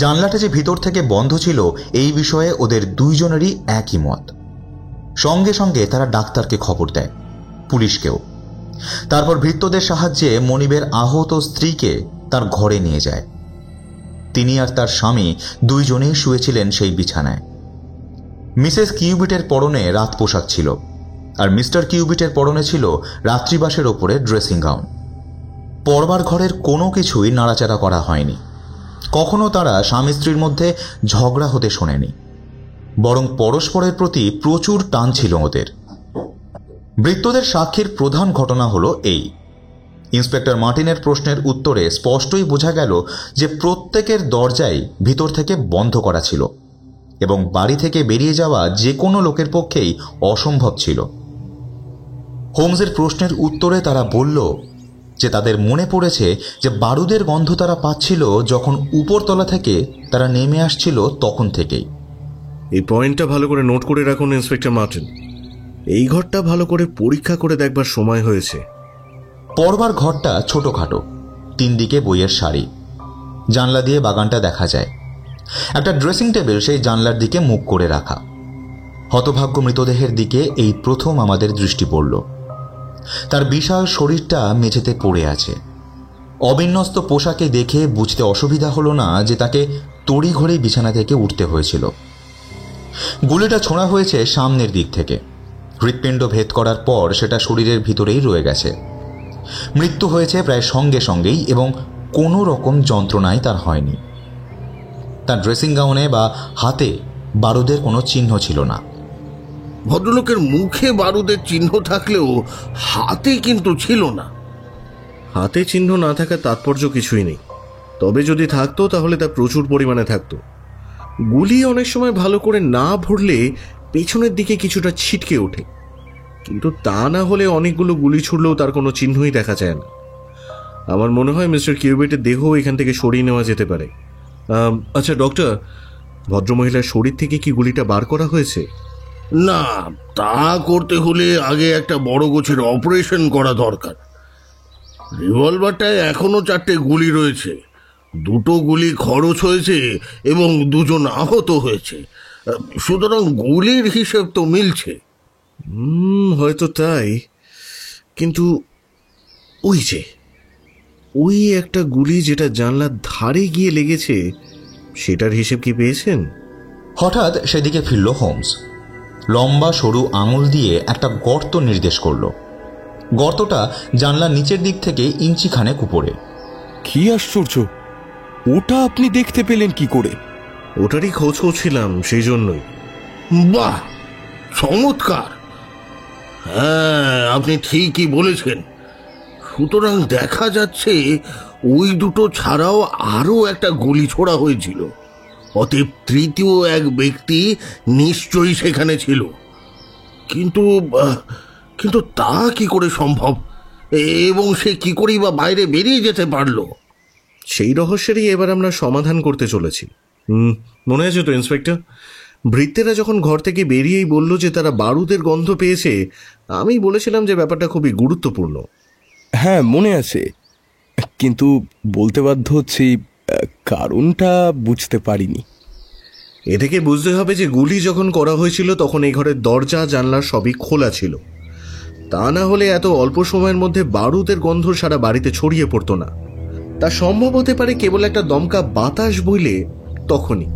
জানলাটা যে ভিতর থেকে বন্ধ ছিল এই বিষয়ে ওদের দুইজনেরই একই মত। সঙ্গে সঙ্গে তারা ডাক্তারকে খবর দেয়, পুলিশকেও। তারপর ভৃত্যদের সাহায্যে মনিবের আহত স্ত্রীকে তার ঘরে নিয়ে যায়। তিনি আর তার স্বামী দুইজনেই শুয়েছিলেন সেই বিছানায়। মিসেস কিউবিটের পরনে রাত পোশাক ছিল, আর মিস্টার কিউবিটের পরনে ছিল রাত্রিবাসের ওপরে ড্রেসিং গাউন। পড়বার ঘরের কোনো কিছুই নাড়াচাড়া করা হয়নি। কখনো তারা স্বামী স্ত্রীর মধ্যে ঝগড়া হতে শোনেনি, বরং পরস্পরের প্রতি প্রচুর টান ছিল ওদের। ভৃত্যদের সাক্ষীর প্রধান ঘটনা হলো এই। ইন্সপেক্টর মার্টিনের প্রশ্নের উত্তরে স্পষ্টই বোঝা গেল যে প্রত্যেকের দরজাই ভিতর থেকে বন্ধ করা ছিল এবং বাড়ি থেকে বেরিয়ে যাওয়া যে কোনো লোকের পক্ষেই অসম্ভব ছিল। হোমসের প্রশ্নের উত্তরে তারা বলল যে তাদের মনে পড়েছে যে বারুদের গন্ধ তারা পাচ্ছিল যখন উপরতলা থেকে তারা নেমে আসছিল তখন থেকেই। এই পয়েন্টটা ভালো করে নোট করে রাখুন ইন্সপেক্টর মার্টিন। এই ঘরটা ভালো করে পরীক্ষা করে দেখবার সময় হয়েছে। পড়বার ঘরটা ছোটখাটো, 3 দিকে বইয়ের সারি। জানলা দিয়ে বাগানটা দেখা যায়। একটা ড্রেসিং টেবিল সেই জানলার দিকে মুখ করে রাখা। হতভাগ্য মৃতদেহের দিকে এই প্রথম আমাদের দৃষ্টি পড়ল। তার বিশাল শরীরটা মেঝেতে পড়ে আছে। অবিন্যস্ত পোশাকে দেখে বুঝতে অসুবিধা হলো না যে তাকে তড়িঘড়ি বিছানা থেকে উঠতে হয়েছিল। গুলিটা ছোঁড়া হয়েছে সামনের দিক থেকে, হৃৎপিণ্ড ভেদ করার পর সেটা শরীরের ভিতরেই রয়ে গেছে। মৃত্যু হয়েছে প্রায় সঙ্গে সঙ্গেই এবং কোনো রকম যন্ত্রণাই তার হয়নি। তার ড্রেসিং গাউনে বা হাতে বারুদের কোনো চিহ্ন ছিল না। ভদ্রলোকের মুখে বারুদের চিহ্ন থাকলেও হাতে কিন্তু ছিল না। হাতে চিহ্ন না থাকার তাৎপর্য কিছুই নেই, তবে যদি থাকতো তাহলে তা প্রচুর পরিমাণে থাকতো। গুলি অনেক সময় ভালো করে না ভরলে পেছনের দিকে কিছুটা ছিটকে ওঠে, কিন্তু তা না হলে অনেকগুলো গুলি ছুড়লেও তার কোনো চিহ্নই দেখা যায় না। আমার মনে হয় মিস্টার কিউবেটের দেহ এখান থেকে সরিয়ে নেওয়া যেতে পারে। আচ্ছা ডক্টর, ভদ্রমহিলার শরীর থেকে কি গুলিটা বার করা হয়েছে? না, তা করতে হলে আগে একটা বড় গোছের অপারেশন করা দরকার। রিভলভারটায় এখনো 4টে গুলি রয়েছে, 2টো গুলি খরচ হয়েছে এবং 2জন আহত হয়েছে, সুতরাং গুলির হিসেব তো মিলছে। হয়তো তাই, কিন্তু ওই একটা গুলি যেটা জানলার ধারে গিয়ে লেগেছে, সেটার হিসেব কি পেয়েছেন? হঠাৎ সেদিকে ফিরল হোমস। লম্বা সরু আঙুল দিয়ে একটা গর্ত নির্দেশ করল। গর্তটা জানলার নিচের দিক থেকে ইঞ্চিখানেক উপরে। কি আশ্চর্য, ওটা আপনি দেখতে পেলেন কি করে? ওটারই খোঁজ করছিলাম, সেই জন্যই। বাহ, চমৎকার! হ্যাঁ, আপনি ঠিকই বলেছেন। সুতরাং দেখা যাচ্ছে ওই 2টো ছাড়াও আরো একটা গুলি ছোড়া হয়েছিল। অতএব তৃতীয় এক ব্যক্তি নিশ্চয়ই সেখানে ছিল। কিন্তু কিন্তু তা কি করে সম্ভব, এবং সে কি করেই বা বাইরে বেরিয়ে যেতে পারলো? সেই রহস্যেরই এবার আমরা সমাধান করতে চলেছি। মনে আছে তো ইন্সপেক্টর, ভৃত্যেরা যখন ঘর থেকে বেরিয়েই বলল যে তারা বারুদের গন্ধ পেয়েছে, আমি বলেছিলাম যে ব্যাপারটা খুবই গুরুত্বপূর্ণ। হ্যাঁ মনে আছে, কিন্তু বলতে বাধ্য হচ্ছি কারণটা বুঝতে পারিনি। এ থেকে বুঝতে হবে যে গুলি যখন করা হয়েছিল তখন এই ঘরের দরজা জানলা সবই খোলা ছিল। তা না হলে এত অল্প সময়ের মধ্যে বারুদের গন্ধ সারা বাড়িতে ছড়িয়ে পড়তো না। তা সম্ভব হতে পারে কেবল একটা দমকা বাতাস বইলে তখনই।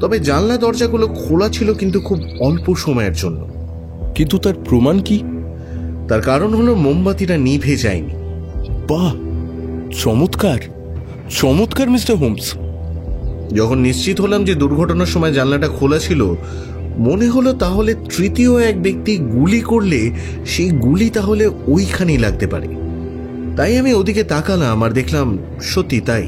তবে জানলা দরজাগুলো খোলা ছিল, কিন্তু খুব অল্প সময়ের জন্য। কিন্তু তার প্রমাণ কি? তার কারণ হলো মোমবাতিটা নিভে যায়নি। বাহ, চমৎকার চমৎকার মিস্টার হোমস। যখন নিশ্চিত হলাম যে দুর্ঘটনার সময় জানলাটা খোলা ছিল, মনে হলো তাহলে তৃতীয় এক ব্যক্তি গুলি করলে সেই গুলি তাহলে ওইখানেই লাগতে পারে। তাই আমি ওদিকে তাকালাম আর দেখলাম সত্যি তাই।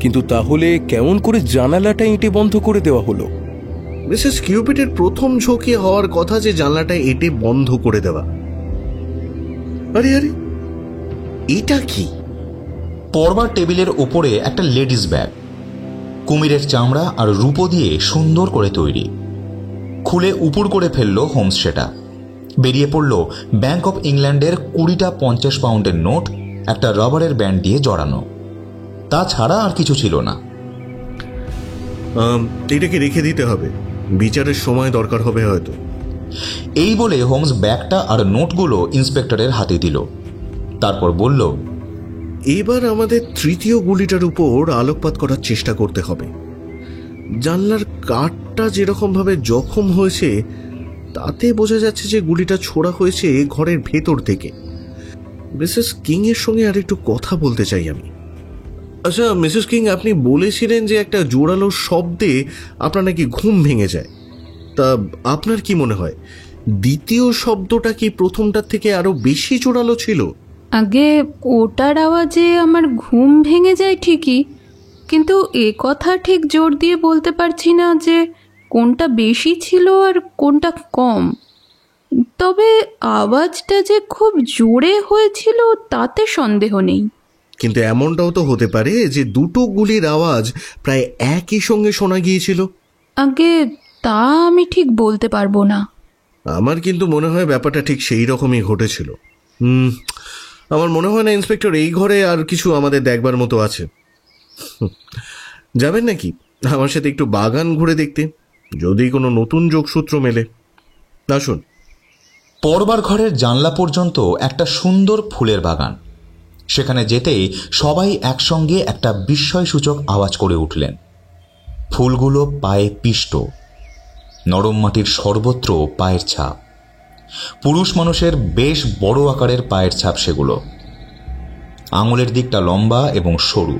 কিন্তু তাহলে কেমন করে জানালাটা এঁটে বন্ধ করে দেওয়া হলো? মিসেস কিউপিটের প্রথম ঝোঁকে হওয়ার কথা যে জানলাটা এঁটে বন্ধ করে দেওয়া। আরে আরে, এটা কি? পড়বার টেবিলের ওপরে একটা লেডিস ব্যাগ, কুমিরের চামড়া আর রূপো দিয়ে সুন্দর করে তৈরি। খুলে উপুর করে ফেলল হোমস সেটা। বেরিয়ে পড়ল ব্যাংক অফ ইংল্যান্ডের 20টা 50 পাউন্ডের নোট, একটা রাবারের ব্যান্ড দিয়ে জড়ানো। তাছাড়া আর কিছু ছিল না। এটাকে রেখে দিতে হবে, বিচারের সময় দরকার হবে হয়তো। এই বলে হোমস ব্যাগটা আর নোটগুলো ইন্সপেক্টরের হাতে দিল। তারপর বলল, এবার আমাদের তৃতীয় গুলিটার উপর আলোকপাত করার চেষ্টা করতে হবে। জানলার কাঠটা যেরকম ভাবে জখম হয়েছে তাতে বোঝা যাচ্ছে যে গুলিটা ছোড়া হয়েছে ঘরের ভেতর থেকে। মিসেস কিং এর সঙ্গে আর একটু কথা বলতে চাই আমি। আচ্ছা মিসেস কিং, আপনি বলেছিলেন যে একটা জোরালো শব্দে আপনার নাকি ঘুম ভেঙে যায়। তা আপনার কি মনে হয় দ্বিতীয় শব্দটা কি প্রথমটার থেকে আরো বেশি জোরালো ছিল? আগে ওটার আওয়াজে আমার ঘুম ভেঙে যায় ঠিকই, কিন্তু এ কথা ঠিক জোর দিয়ে বলতে পারছি না যে কোনটা বেশি ছিল আর কোনটা কম। তবে আওয়াজটা যে খুব জোরে হয়েছিল তাতে সন্দেহ নেই। কিন্তু এমনটাও তো হতে পারে যে দুটো গুলির আওয়াজ প্রায় একই সঙ্গে শোনা গিয়েছিল। আগে তা আমি ঠিক বলতে পারবো না। আমার কিন্তু মনে হয় ব্যাপারটা ঠিক সেই রকমই ঘটেছিল। আমার মনে হয় না ইন্সপেক্টর এই ঘরে আর কিছু আমাদের দেখবার মতো আছে। যাবেন নাকি আমার সাথে একটু বাগান ঘুরে দেখতে, যদি কোনো নতুন যোগসূত্র মেলে? আসুন। পড়বার ঘরের জানলা পর্যন্ত একটা সুন্দর ফুলের বাগান। সেখানে যেতেই সবাই একসঙ্গে একটা বিস্ময়সূচক আওয়াজ করে উঠলেন। ফুলগুলো পায়ে পিষ্ট, নরম মাটির সর্বত্র পায়ের ছাপ, পুরুষ মানুষের বেশ বড় আকারের পায়ের ছাপ সেগুলো। আঙুলের দিকটা লম্বা এবং সরু।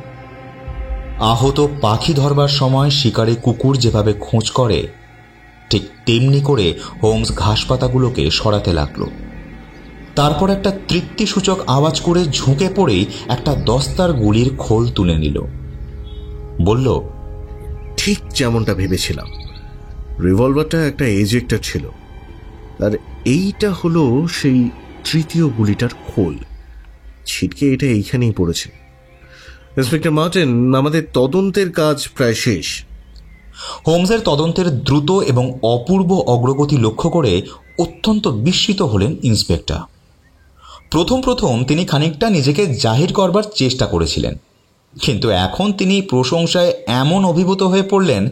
আহত পাখি ধরবার সময় শিকারে কুকুর যেভাবে খোঁজ করে ঠিক তেমনি করে হোমস ঘাসপাতাগুলোকে সরাতে লাগলো। তারপর একটা তৃপ্তিসূচক আওয়াজ করে ঝুঁকে পড়েই একটা দস্তার গুলির খোল তুলে নিল। বলল, ঠিক যেমনটা ভেবেছিলাম। রিভলভারটা একটা এজেক্টর ছিল, আর এইটা হলো সেই তৃতীয় গুলিটার খোল। ছিটকে এটা এইখানেই পড়েছে। ইন্সপেক্টর মার্টিন, আমাদের তদন্তের কাজ প্রায় শেষ। হোমসের তদন্তের দ্রুত এবং অপূর্ব অগ্রগতি লক্ষ্য করে অত্যন্ত বিস্মিত হলেন ইন্সপেক্টর। প্রথম তিনি খানিকটা নিজেকে জাহির করবার চেষ্টা করেছিলেন, কিন্তু এখন তিনি প্রশংসায় এমন অভিভূত হয়ে পড়লেন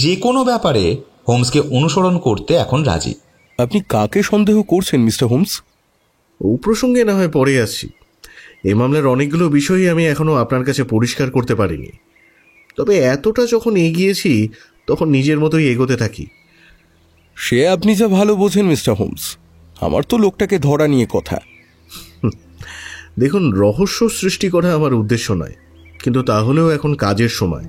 যে কোনো ব্যাপারে হোমসকে অনুসরণ করতে এখন রাজি। আপনি কাকে সন্দেহ করছেন মিস্টার হোমস? ও প্রসঙ্গে না হয় পরে আসছি। এই মামলার অনেকগুলো বিষয়ই আমি এখনো আপনার কাছে পরিষ্কার করতে পারিনি, তবে এতটা যখন এগিয়েছি তখন নিজের মতোই এগোতে থাকি। সে আপনি যা ভালো বোঝেন মিস্টার হোমস, আমার তো লোকটাকে ধরা নিয়ে কথা। দেখুন, রহস্য সৃষ্টি করা আমার উদ্দেশ্য নয়, কিন্তু তাহলেও এখন কাজের সময়।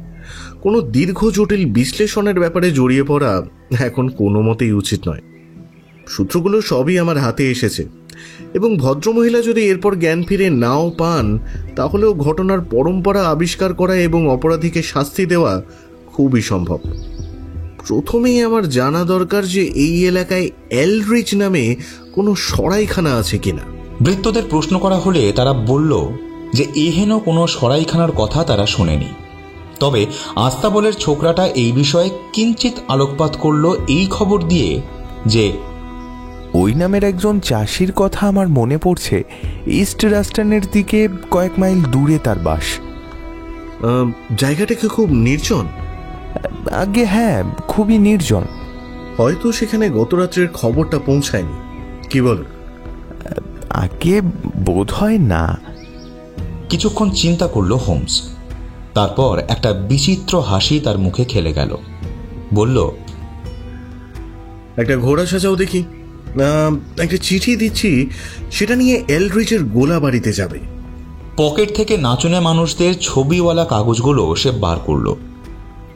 কোনো দীর্ঘ জটিল বিশ্লেষণের ব্যাপারে জড়িয়ে পড়া এখন কোনো মতেই উচিত নয়। সূত্রগুলো সবই আমার হাতে এসেছে, এবং ভদ্রমহিলা যদি এরপর জ্ঞান ফিরে নাও পান, তাহলেও ঘটনার পরম্পরা আবিষ্কার করা এবং অপরাধীকে শাস্তি দেওয়া খুবই সম্ভব। প্রথমেই আমার জানা দরকার যে এই এলাকায় এলরিচ নামে কোনো সরাইখানা আছে কিনা। ভৃত্যদের প্রশ্ন করা হলে তারা বলল যে এহেন কোনো সরাইখানার কথা তারা শোনেনি। তবে আস্তাবলের ছোকরাটা এই বিষয়ে কিঞ্চিত আলোকপাত করল এই খবর দিয়ে যে ওই নামের একজন চাষির কথা আমার মনে পড়ছে। ইস্ট রাস্টানের দিকে কয়েক মাইল দূরে তার বাস। জায়গাটা কি খুব নির্জন? আগে হ্যাঁ, খুবই নির্জন। হয়তো সেখানে গত রাত্রের খবরটা পৌঁছায়নি, কি বল? আগে বোধ হয় না। কিছুক্ষণ চিন্তা করল হোমস। তারপর একটা বিচিত্র হাসি তার মুখে খেলে গেল। বলল, একটা ঘোড়া সাজাও দেখি। একটা চিঠি দিচ্ছি, সেটা নিয়ে এলরিচের গোলা বাড়িতে যাবে। পকেট থেকে নাচুনে মানুষদের ছবিওয়ালা কাগজগুলো সে বার করল।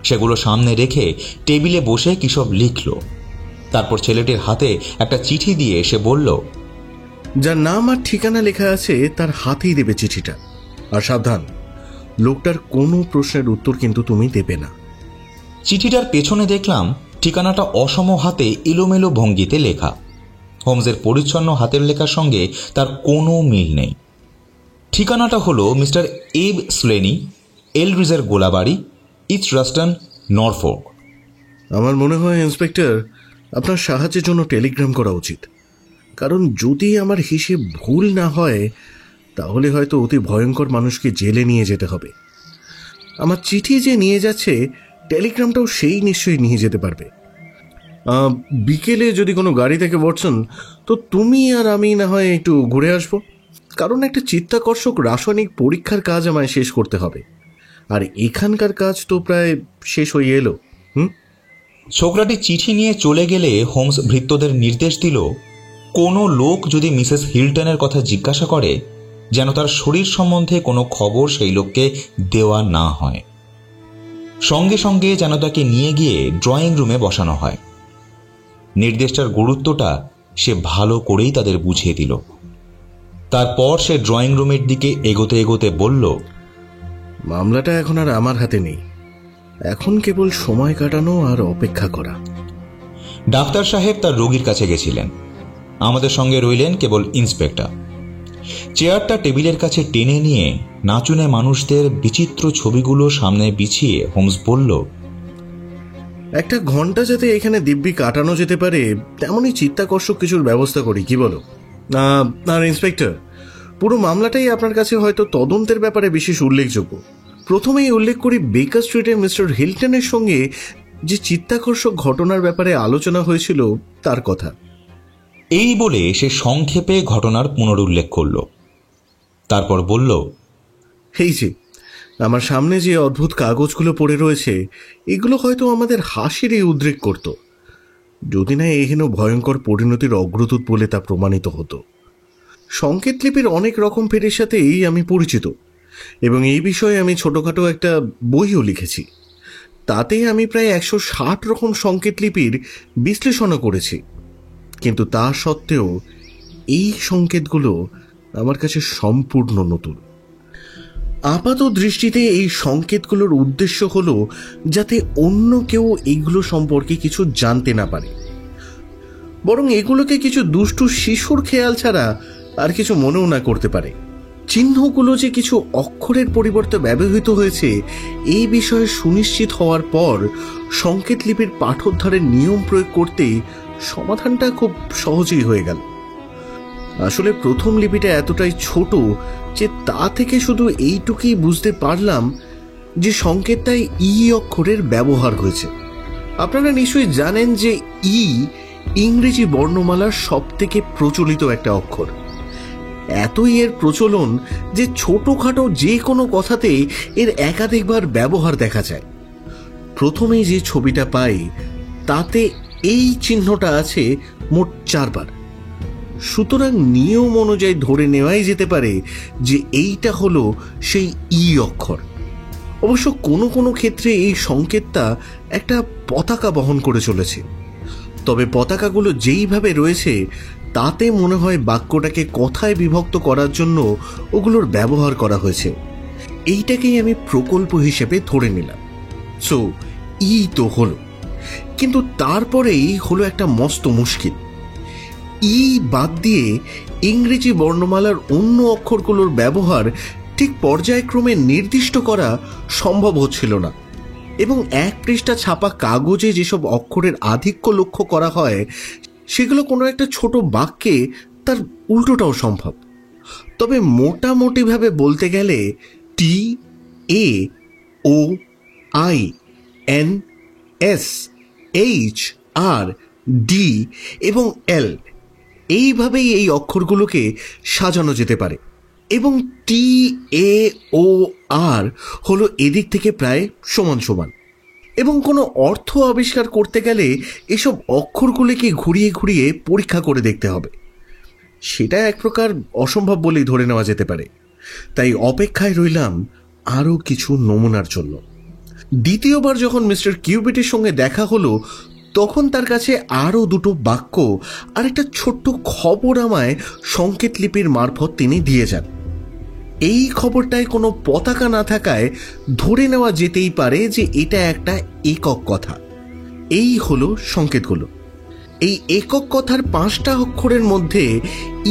সেগুলো সামনে রেখে টেবিলে বসে কিসব লিখল। তারপর ছেলেটির হাতে একটা চিঠি দিয়ে সে বলল, যার নাম আর ঠিকানা লেখা আছে তার হাতেই দেবে চিঠিটা। আর সাবধান, লোকটার কোনো প্রশ্নের উত্তর কিন্তু তুমি দেবে না। চিঠিটার পেছনে দেখলাম ঠিকানাটা অসম হাতে এলোমেলো ভঙ্গিতে লেখা। হোমসের পরিচ্ছন্ন হাতের লেখার সঙ্গে তার কোনো মিল নেই। ঠিকানাটা হলো মিস্টার এব স্লেনি, এলরিজের গোলাবাড়ি, ইস্ট রাস্টন, নরফোক। আমার মনে হয় ইন্সপেক্টর, আপনার সাহায্যের জন্য টেলিগ্রাম করা উচিত। কারণ যদি আমার হিসেব ভুল না হয়, তাহলে হয়তো অতি ভয়ঙ্কর মানুষকে জেলে নিয়ে যেতে হবে। আমার চিঠি যে নিয়ে যাচ্ছে, টেলিগ্রামটাও সেই নিশ্চয়ই নিয়ে যেতে পারবে। বিকেলে যদি কোনো গাড়ি থেকে বলছেন, তো তুমি আর আমি না হয় একটু ঘুরে আসবো। কারণ একটা চিত্তাকর্ষক রাসায়নিক পরীক্ষার কাজ আমায় শেষ করতে হবে, আর এখানকার কাজ তো প্রায় শেষ হয়ে এলো। ছোকরাটি চিঠি নিয়ে চলে গেলে হোমস ভৃত্যদের নির্দেশ দিল, কোনো লোক যদি মিসেস হিল্টনের কথা জিজ্ঞাসা করে, যেন তার শরীর সম্বন্ধে কোনো খবর সেই লোককে দেওয়া না হয়। সঙ্গে সঙ্গে যেন তাকে নিয়ে গিয়ে ড্রয়িং রুমে বসানো হয়। নির্দেশটার গুরুত্বটা সে ভালো করেই তাদের বুঝিয়ে দিল। তারপর সে ড্রয়িং রুমের দিকে এগোতে এগোতে বলল, মামলাটা এখন আর আমার হাতে নেই। এখন কেবল সময় কাটানো আর অপেক্ষা করা। ডাক্তার সাহেব তার রোগীর কাছে গেছিলেন। আমাদের সঙ্গে রইলেন কেবল ইন্সপেক্টর। চেয়ারটা টেবিলের কাছে টেনে নিয়ে নাচুনে মানুষদের বিচিত্র ছবিগুলো সামনে বিছিয়ে হোমস বলল, একটা ঘন্টা যাতে এখানে দিব্যি কাটানো যেতে পারে তেমনই চিত্তাকর্ষক কিছুর ব্যবস্থা করি, কি বলো? আর ইন্সপেক্টর, পুরো মামলাটাই আপনার কাছে হয়তো তদন্তের ব্যাপারে বিশেষ উল্লেখযোগ্য। প্রথমেই উল্লেখ করি বেকার স্ট্রিটে মিস্টার হিল্টনের সঙ্গে যে চিত্তাকর্ষক ঘটনার ব্যাপারে আলোচনা হয়েছিল তার কথা। এই বলে সে সংক্ষেপে ঘটনার পুনরুল্লেখ করল। তারপর বলল, এই যে আমার সামনে যে অদ্ভুত কাগজগুলো পড়ে রয়েছে, এগুলো হয়তো আমাদের হাসিরই উদ্রেক করত। যদি না এহেন ভয়ঙ্কর পরিণতির অগ্রদূত বলে তা প্রমাণিত হতো। সংকেত লিপির অনেক রকম ফেরের সাথেই আমি পরিচিত এবং এই বিষয়ে আমি ছোটোখাটো একটা বইও লিখেছি। তাতে আমি প্রায় 160 রকম সংকেত লিপির বিশ্লেষণও করেছি। কিন্তু তা সত্ত্বেও এই সংকেতগুলো আমার কাছে সম্পূর্ণ নতুন। আপাত দৃষ্টিতে এই সংকেতগুলোর উদ্দেশ্য হলো যাতে অন্য কেউ এইগুলো সম্পর্কে কিছু জানতে না পারে, বরং এগুলোকে কিছু দুষ্টু শিশুর খেয়াল ছাড়া আর কিছু মনেও না করতে পারে। চিহ্নগুলো যে কিছু অক্ষরের পরিবর্তে ব্যবহৃত হয়েছে এই বিষয়ে সুনিশ্চিত হওয়ার পর সংকেত লিপির পাঠোদ্ধারের নিয়ম প্রয়োগ করতেই সমাধানটা খুব সহজেই হয়ে গেল। আসলে প্রথম লিপিটা এতটাই ছোট যে তা থেকে শুধু এইটুকুই বুঝতে পারলাম যে সংকেতটায় ই অক্ষরের ব্যবহার হয়েছে। আপনারা নিশ্চয়ই জানেন যে ই ইংরেজি বর্ণমালার সবথেকে প্রচলিত একটা অক্ষর। এতই এর প্রচলন যে ছোটখাটো যে কোনো কথাতে এর একাধিকবার ব্যবহার দেখা যায়। প্রথমেই যে ছবিটা পাই তাতে এই চিহ্নটা আছে মোট 4 বার। সুতরাং নিয়ম অনুযায়ী ধরে নেওয়াই যেতে পারে যে এইটা হলো সেই ই অক্ষর। অবশ্য কোনো কোনো ক্ষেত্রে এই সংকেতটা একটা পতাকা বহন করে চলেছে, তবে পতাকাগুলো যেইভাবে রয়েছে তাতে মনে হয় বাক্যটাকে কথায় বিভক্ত করার জন্য ওগুলোর ব্যবহার করা হয়েছে। এইটাকেই আমি প্রকল্প হিসেবে ধরে নিলাম। সো ই তো হলো, কিন্তু তারপরেই হলো একটা মস্ত মুশকিল। ই বাদ দিয়ে ইংরেজি বর্ণমালার অন্য অক্ষরগুলোর ব্যবহার ঠিক পর্যায়ক্রমে নির্দিষ্ট করা সম্ভব হচ্ছিল না, এবং 1 পৃষ্ঠা ছাপা কাগজে যেসব অক্ষরের আধিক্য লক্ষ্য করা হয় সেগুলো কোনো একটা ছোট বাক্যে তার উল্টোটাও সম্ভব। তবে মোটামুটিভাবে বলতে গেলে T, A, O, I, N, S, H, R, D এবং এল এইভাবেই এই অক্ষরগুলোকে সাজানো যেতে পারে, এবং টি, এ, ও, আর হলো এদিক থেকে প্রায় সমান সমান। এবং কোনো অর্থ আবিষ্কার করতে গেলে এসব অক্ষরগুলিকে ঘুরিয়ে ঘুরিয়ে পরীক্ষা করে দেখতে হবে। সেটা এক প্রকার অসম্ভব বলেই ধরে নেওয়া যেতে পারে। তাই অপেক্ষায় রইলাম আরও কিছু নমুনার জন্য। দ্বিতীয়বার যখন মিস্টার কিউবিটের সঙ্গে দেখা হলো তখন তার কাছে আরও 2টো বাক্য আর একটা ছোট্ট খবর আমায় সংকেত লিপির মারফত তিনি দিয়ে যান। এই খবরটায় কোনো পতাকা না থাকায় ধরে নেওয়া যেতেই পারে যে এটা একটা একক কথা। এই হলো সংকেতগুলো। এই একক কথার 5টা অক্ষরের মধ্যে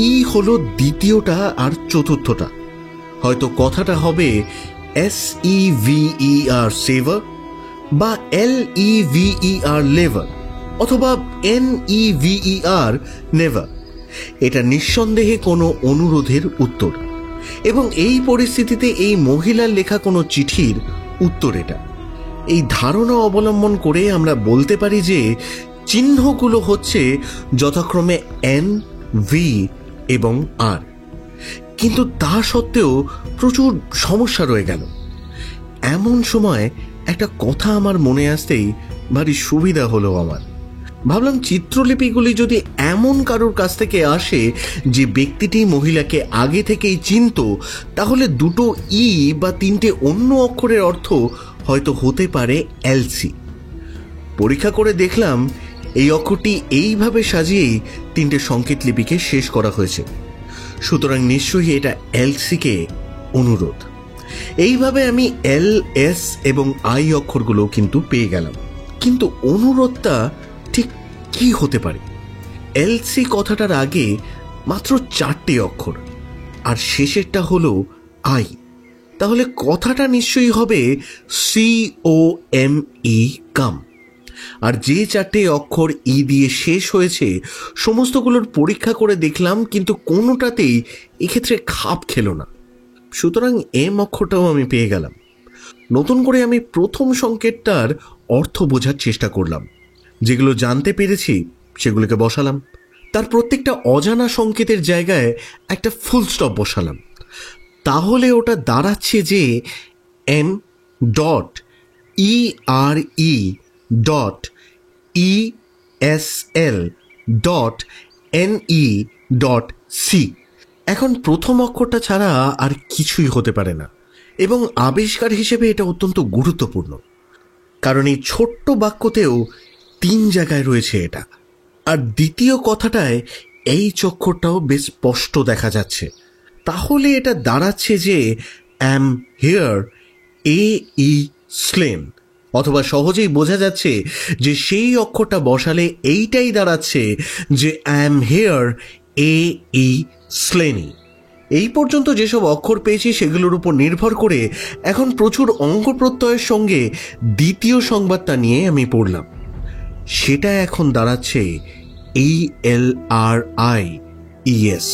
ই হলো দ্বিতীয়টা আর চতুর্থটা। হয়তো কথাটা হবে SEVER সেভার, বা LEVER লেভার, অথবা NEVER নেভার। এটা নিঃসন্দেহে কোনো অনুরোধের উত্তর, এবং এই পরিস্থিতিতে এই মহিলার লেখা কোনো চিঠির উত্তর এটা। এই ধারণা অবলম্বন করে আমরা বলতে পারি যে চিহ্নগুলো হচ্ছে যথাক্রমে এন, ভি এবং আর। কিন্তু তা সত্ত্বেও প্রচুর সমস্যা রয়ে গেল। এমন সময় একটা কথা আমার মনে আসতেই ভারী সুবিধা হলো আমার। ভাবলাম চিত্রলিপিগুলি যদি এমন কারোর কাছ থেকে আসে যে ব্যক্তিটি মহিলাকে আগে থেকেই চিনত, তাহলে 2টো ই বা 3টে অন্য অক্ষরের অর্থ হয়তো হতে পারে এলসি। পরীক্ষা করে দেখলাম এই অক্ষরটি এইভাবে সাজিয়েই 3টে সংকেত লিপিকে শেষ করা হয়েছে। সুতরাং নিশ্চয়ই এটা এলসিকে অনুরোধ। এইভাবে আমি এল, এস এবং আই অক্ষরগুলো কিন্তু পেয়ে গেলাম। কিন্তু অনুরোধটা ঠিক কি হতে পারে? এলসি কথাটার আগে মাত্র 4টে অক্ষর, আর শেষেরটা হলো আই। তাহলে কথাটা নিশ্চয়ই হবে COME কাম। আর যে 4টে অক্ষর ই দিয়ে শেষ হয়েছে সমস্তগুলোর পরীক্ষা করে দেখলাম, কিন্তু কোনোটাতেই এক্ষেত্রে খাপ খেলো না। সুতরাং এম অক্ষরটাও আমি পেয়ে গেলাম। নতুন করে আমি প্রথম সংকেতটার অর্থ বোঝার চেষ্টা করলাম। যেগুলো জানতে পেরেছি সেগুলোকে বসালাম। তার প্রত্যেকটা অজানা সংকেতের জায়গায় একটা ফুল স্টপ বসালাম। তাহলে ওটা দাঁড়াচ্ছে যে N.ERE.E ASL.NE.C। এখন প্রথম অক্ষরটা ছাড়া আর কিছুই হতে পারে না, এবং আবিষ্কার হিসেবে এটা অত্যন্ত গুরুত্বপূর্ণ, কারণ এই ছোট্ট বাক্যতেও 3 জায়গায় রয়েছে এটা। আর দ্বিতীয় কথাটায় এই অক্ষরটাও বেশ স্পষ্ট দেখা যাচ্ছে। তাহলে এটা দাঁড়াচ্ছে যে অ্যাম হিয়ার A.E. স্লেন, অথবা সহজেই বোঝা যাচ্ছে যে সেই অক্ষরটা বসালে এইটাই দাঁড়াচ্ছে যে অ্যাম হিয়ার A.E. স্লেনি। এই পর্যন্ত যেসব অক্ষর পেয়েছি সেগুলোর উপর নির্ভর করে এখন প্রচুর অঙ্গ প্রত্যয়ের সঙ্গে দ্বিতীয় সংবাদটা নিয়ে আমি পড়লাম। সেটা এখন দাঁড়াচ্ছে ALRIES।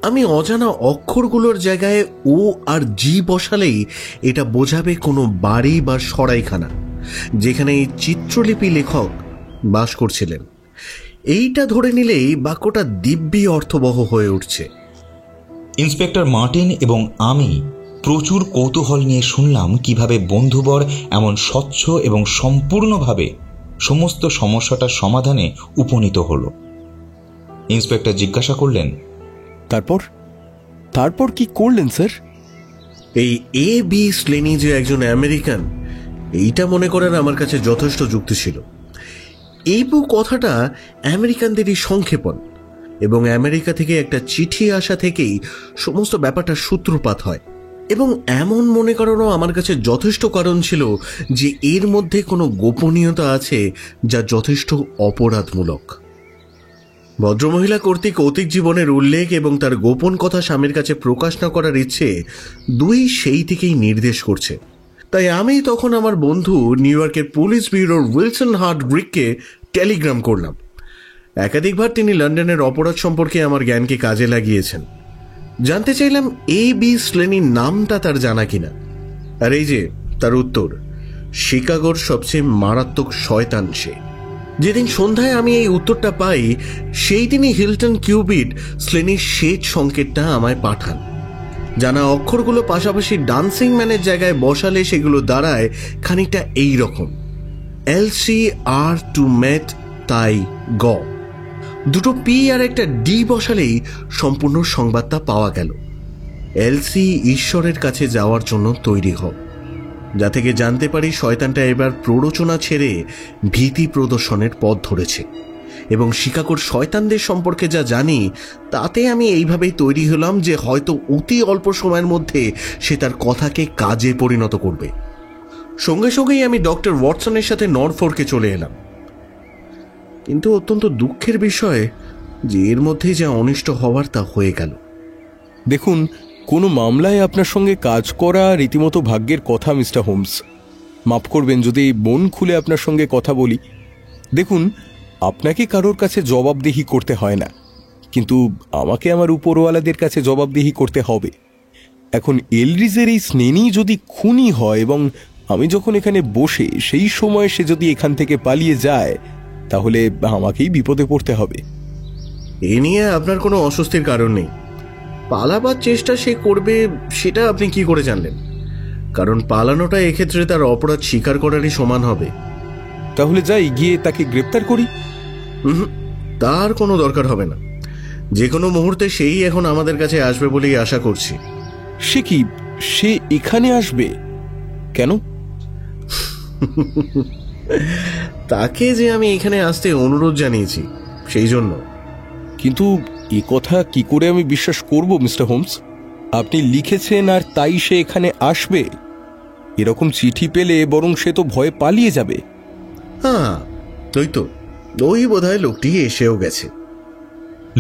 আমি অজানা অক্ষরগুলোর জায়গায় ও আর জি বসালেই এটা বোঝাবে কোনো বাড়ি বা সরাইখানা, যেখানে এই চিত্রলিপি লেখক বাস করছিলেন। এইটা ধরে নিলেই বাক্যটা দিব্যি অর্থবহ হয়ে উঠছে। ইন্সপেক্টর মার্টিন এবং আমি প্রচুর কৌতূহল নিয়ে শুনলাম কিভাবে বন্ধুবর এমন স্বচ্ছ এবং সম্পূর্ণভাবে সমস্ত সমস্যাটার সমাধানে উপনীত হল। ইন্সপেক্টর জিজ্ঞাসা করলেন, তারপর কি করলেন স্যার? এই A.B. স্লেনি যে একজন আমেরিকান, এইটা মনে করেন আমার কাছে যথেষ্ট যুক্তি ছিল। এই কথাটা আমেরিকানদেরই সংক্ষেপণ, এবং আমেরিকা থেকে একটা চিঠি আসা থেকেই সমস্ত ব্যাপারটা সূত্রপাত হয়। এবং এমন মনে করারও আমার কাছে যথেষ্ট কারণ ছিল যে এর মধ্যে কোনো গোপনীয়তা আছে যা যথেষ্ট অপরাধমূলক। ভদ্রমহিলা কর্তৃক অতীত জীবনের উল্লেখ এবং তার গোপন কথা স্বামীর কাছে প্রকাশ না করার ইচ্ছে দুই সেই থেকেই নির্দেশ করছে। তাই আমি তখন আমার বন্ধু নিউ ইয়র্কের পুলিশ ব্যুরোর উইলসন হার্ট গ্রিককে টেলিগ্রাম করলাম। একাধিকবার তিনি লন্ডনের অপরাধ সম্পর্কে আমার জ্ঞানকে কাজে লাগিয়েছেন। জানতে চাইলাম A.B. স্লেনির নামটা তার জানা কিনা। আর এই যে তার উত্তর, শিকাগোর সবচেয়ে মারাত্মক শয়তান সে। যেদিন সন্ধ্যায় আমি এই উত্তরটা পাই, সেই দিনই হিলটন কিউবিট স্লেনির শেষ সংকেতটা আমায় পাঠান। জানা অক্ষরগুলো পাশাপাশি ডান্সিং ম্যানের জায়গায় বসালে সেগুলো দাঁড়ায় খানিকটা এই রকম, LCR টু মেট তাই গ। দুটো পি আর একটা ডি বসালেই সম্পূর্ণ সংবাদটা পাওয়া গেল। LC ঈশ্বরের কাছে যাওয়ার জন্য তৈরি হও, যা থেকে জানতে পারি শয়তানটা এবার প্ররোচনা ছেড়ে ভীতি প্রদর্শনের পথ ধরেছে। এবং শিকাগোর শয়তানদের সম্পর্কে যা জানি তাতে আমি এইভাবেই তৈরি হলাম যে হয়তো অতি অল্প সময়ের মধ্যে সে তার কথাকে কাজে পরিণত করবে। সঙ্গে সঙ্গেই আমি ডক্টর ওয়াটসনের সাথে নরফোর্কে চলে এলাম। কিন্তু অত্যন্ত দুঃখের বিষয় যে এর মধ্যেই যা অনিষ্ট হওয়ার তা হয়ে গেল। দেখুন, কোনো মামলায় আপনার সঙ্গে কাজ করা রীতিমতো ভাগ্যের কথা মিস্টার হোমস। মাফ করবেন যদি মন খুলে আপনার সঙ্গে কথা বলি। দেখুন, আপনাকে কারোর কাছে জবাবদিহি করতে হয় না, কিন্তু আমাকে আমার উপরওয়ালাদের কাছে জবাবদিহি করতে হবে। এখন এলরিজের এই স্নেনি যদি খুনি হয় এবং আমি যখন এখানে বসে সেই সময় সে যদি এখান থেকে পালিয়ে যায়, তাহলে আমাকেই বিপদে পড়তে হবে। এ নিয়ে আপনার কোনো অস্বস্তির কারণ নেই। পালাবার চেষ্টা সে করবে সেটা আপনি কি করে জানলেন? কারণ পালানোটা এক্ষেত্রে তার অপরাধ স্বীকার করারই সমান হবে। তাহলে যাই, গিয়ে তাকে গ্রেপ্তার করি। তার কোনো দরকার হবে না। যে কোনো মুহূর্তে সেই এখন আমাদের কাছে আসবে বলেই আশা করছি। সে কি, সে এখানে আসবে কেন? তাকে যে আমি এখানে আসতে অনুরোধ জানিয়েছি সেই জন্য। কিন্তু এ কথা কি করে আমি বিশ্বাস করব মিস্টার হোমস? আপনি লিখেছেন আর তাই সে এখানে আসবে? এরকম চিঠি পেলে বরং সে তো ভয়ে পালিয়ে যাবে। হ্যাঁ, ওই বোধহয় লোকটি এসেও গেছে।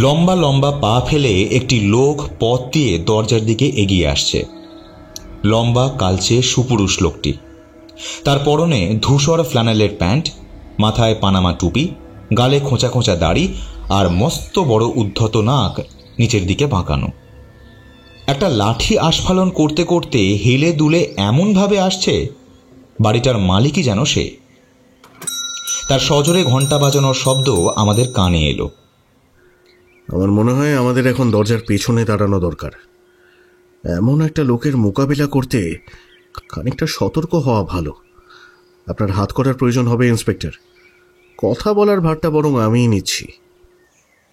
লম্বা লম্বা পা ফেলে একটি লোক পথ দিয়ে দরজার দিকে এগিয়ে আসছে। লম্বা কালচে সুপুরুষ লোকটি। তার পরনে ধূসর ফ্ল্যানেলের প্যান্ট, মাথায় পানামা টুপি, গালে খোঁচা খোঁচা দাড়ি আর মস্ত বড় উদ্ধত নাক নিচের দিকে বাঁকানো। একটা লাঠি আস্ফালন করতে করতে হেলে দুলে এমনভাবে আসছে বাড়িটার মালিকই যেন সে। তার সজোরে ঘন্টা বাজানোর শব্দ আমাদের কানে এলো। আমার মনে হয় আমাদের এখন দরজার পেছনে দাঁড়ানো দরকার। এমন একটা লোকের মোকাবিলা করতে খানিকটা সতর্ক হওয়া ভালো। আপনার হাত করার প্রয়োজন হবে ইন্সপেক্টর। কথা বলার ভারটা বরং আমিই নিচ্ছি।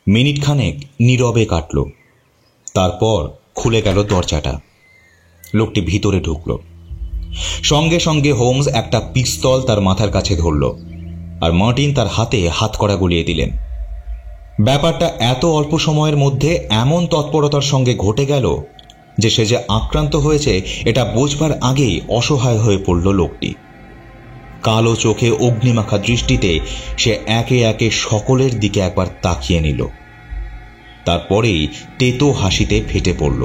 মিনিট খানেক নীরবে কাটল। তারপর খুলে গেল দরজাটা। লোকটি ভিতরে ঢুকল। সঙ্গে সঙ্গে হোমস একটা পিস্তল তার মাথার কাছে ধরল, আর মার্টিন তার হাতে হাতকড়া গলিয়ে দিলেন। ব্যাপারটা এত অল্প সময়ের মধ্যে এমন তৎপরতার সঙ্গে ঘটে গেল যে সে যে আক্রান্ত হয়েছে এটা বোঝবার আগেই অসহায় হয়ে পড়ল লোকটি। কালো চোখে অগ্নিমাখা দৃষ্টিতে সে একে একে সকলের দিকে একবার তাকিয়ে নিল। তারপরেই তেতো হাসিতে ফেটে পড়ল।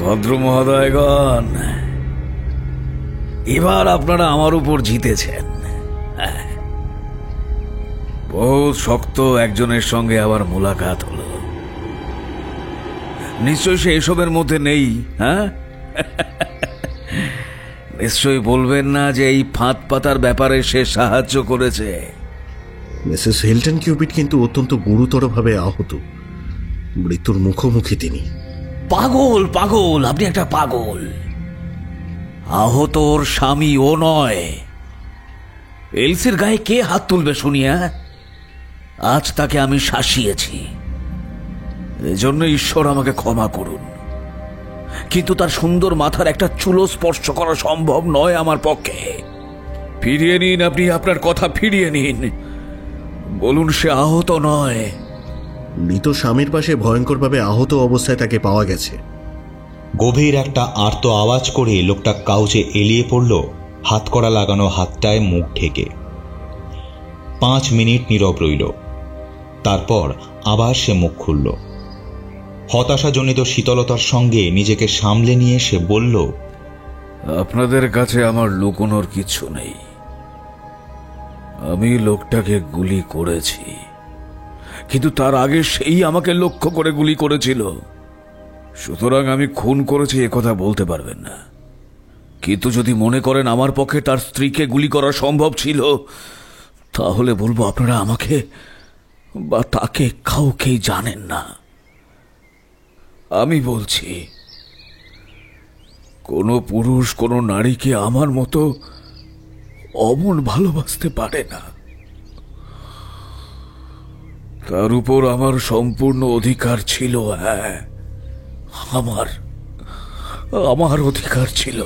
ভদ্র মহোদয়গণ, এবার আপনারা আমার উপর জিতেছেন। বহুত শক্ত একজনের সঙ্গে আবার মোলাকাত হলো। নিশ্চয়ই সে এসবের মধ্যে নেই। হ্যাঁ, নিশ্চয়ই বলবেন না যে এই ফাঁদ পাতার ব্যাপারে সে সাহায্য করেছে। মিসেস হিল্টন কিউপিড কিন্তু অত্যন্ত গুরুতরভাবে আহত, মৃত্যুর মুখোমুখি তিনি। পাগল পাগল, আপনি একটা পাগল। আহতর স্বামী ও নয়। এলসির গায়ে কে হাত তুলবে শুনিয়া? আজ তাকে আমি শাসিয়েছি, এজন্য ঈশ্বর আমাকে ক্ষমা করুন। কিন্তু তার সুন্দর মাথার একটা চুলো স্পর্শ করা সম্ভব নয় আমার পক্ষে। ফিরিয়ে নিন, আপনি আপনার কথা ফিরিয়ে নিন। বলুন সে আহত নয়। মৃত স্বামীর পাশে ভয়ঙ্করভাবে আহত অবস্থায় তাকে পাওয়া গেছে। গভীর একটা আর্ত আওয়াজ করে লোকটা কাউচে এলিয়ে পড়ল, হাতকড়া লাগানো হাতটায় মুখ ঢেকে। 5 মিনিট নীরব রইল। তারপর আবার সে মুখ খুলল। হতাশাজনিত শীতলতার সঙ্গে নিজেকে সামলে নিয়ে সে বলল, আপনাদের কাছে আমার লুকোনোর কিছু নেই। আমি লোকটাকে গুলি করেছি, কিন্তু তার আগে সেই আমাকে লক্ষ্য করে গুলি করেছিল। সুতরাং আমি খুন করেছি একথা বলতে পারবেন না। কিন্তু যদি মনে করেন আমার পক্ষে তার স্ত্রীকে গুলি করা সম্ভব ছিল, তাহলে বলবো আপনারা আমাকে বা তাকে কাউকেই জানেন না। আমি বলছি, কোনো পুরুষ কোনো নারীকে আমার মতো অমন ভালোবাসতে পারে না। তার উপর আমার সম্পূর্ণ অধিকার ছিল। হ্যাঁ, আমার অধিকার ছিল।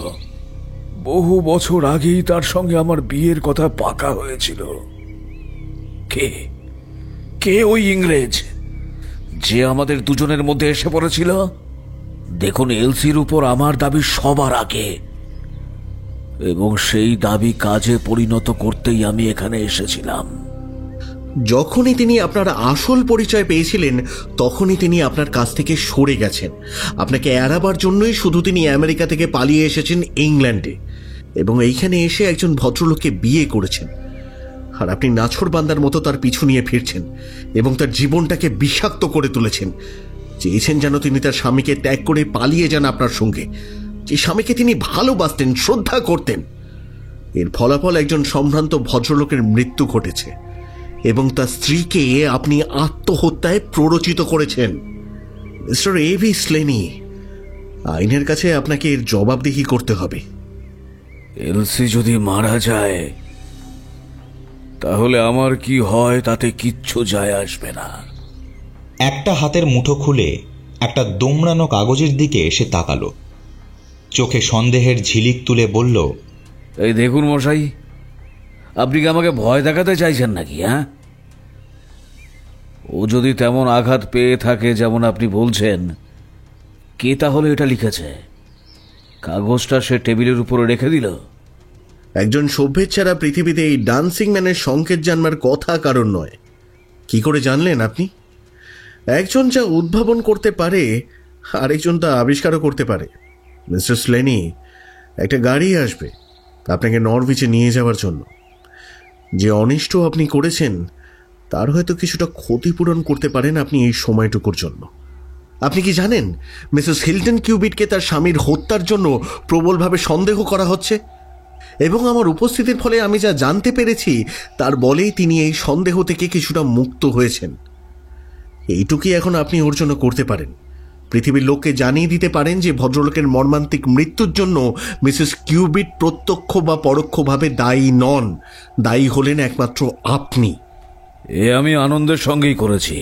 বহু বছর আগেই তার সঙ্গে আমার বিয়ের কথা পাকা হয়েছিল। কে ওই ইংরেজ যে আমাদের দুজনের মধ্যে এসে পড়েছিল? দেখুন, এলসির উপর আমার দাবি সবার আগে, এবং সেই দাবি কাজে পরিণত করতেই আমি এখানে এসেছিলাম। যখনই তিনি আপনার আসল পরিচয় পেয়েছিলেন, তখনই তিনি আপনার কাছ থেকে সরে গেছেন। আপনাকে এড়াবার জন্যই শুধু তিনি আমেরিকা থেকে পালিয়ে এসেছেন ইংল্যান্ডে, এবং এইখানে এসে একজন ভদ্রলোককে বিয়ে করেছেন। আর আপনি নাছোড়বান্দার মতো তার পিছু নিয়ে ফিরছেন এবং তার জীবনটাকে বিষাক্ত করে তুলেছেন। চেয়েছেন যেন তিনি তার স্বামীকে ত্যাগ করে পালিয়ে যান আপনার সঙ্গে, যে স্বামীকে তিনি ভালোবাসতেন, শ্রদ্ধা করতেন। এর ফলাফল একজন সম্ভ্রান্ত ভদ্রলোকের মৃত্যু ঘটেছে, এবং তার স্ত্রীকে আপনি আত্মহত্যায় প্ররোচিত করেছেন। মিস্টার এভি স্লেনি, আইনের কাছে আপনাকে এর জবাবদিহি করতে হবে। এলসি যদি মারা যায়, তাহলে আমার কি হয় তাতে কিচ্ছু যায় আসবে না। একটা হাতের মুঠো খুলে একটা দোমড়ানো কাগজের দিকে সে তাকালো। চোখে সন্দেহের ঝিলিক তুলে বলল, এই দেখুন মশাই, আপনি কি আমাকে ভয় দেখাতে চাইছেন নাকি? হ্যাঁ, ও যদি তেমন আঘাত পেয়ে থাকে যেমন আপনি বলছেন, কে তাহলে এটা লিখেছে? কাগজটা সে টেবিলের উপরে রেখে দিল। একজন সভ্যের ছাড়া পৃথিবীতে এই ডান্সিং ম্যানের সংকেত জানবার কথা কারণ নয়। কি করে জানলেন আপনি? একজন যা উদ্ভাবন করতে পারে, আরেকজন তা আবিষ্কারও করতে পারে। মিস্টার স্লেনি, একটা গাড়ি আসবে আপনাকে নরউইচে নিয়ে যাওয়ার জন্য। যে অনিষ্ট আপনি করেছেন তার হয়তো কিছুটা ক্ষতিপূরণ করতে পারেন আপনি এই সময়টুকুর জন্য। আপনি কি জানেন মিসেস হিল্টন কিউবিটকে তার স্বামীর হত্যার জন্য প্রবলভাবে সন্দেহ করা হচ্ছে, এবং আমার উপস্থিতির ফলে আমি যা জানতে পেরেছি তার বলেই তিনি এই সন্দেহ থেকে কিছুটা মুক্ত হয়েছেন। এইটুকুই এখন আপনি ওর জন্য করতে পারেন। পৃথিবীর লোককে জানিয়ে দিতে পারেন যে ভদ্রলোকের মর্মান্তিক মৃত্যুর জন্য মিসেস কিউবিট প্রত্যক্ষ বা পরোক্ষভাবে দায়ী নন, দায়ী হলেন একমাত্র আপনি। এ আমি আনন্দের সঙ্গেই করেছি।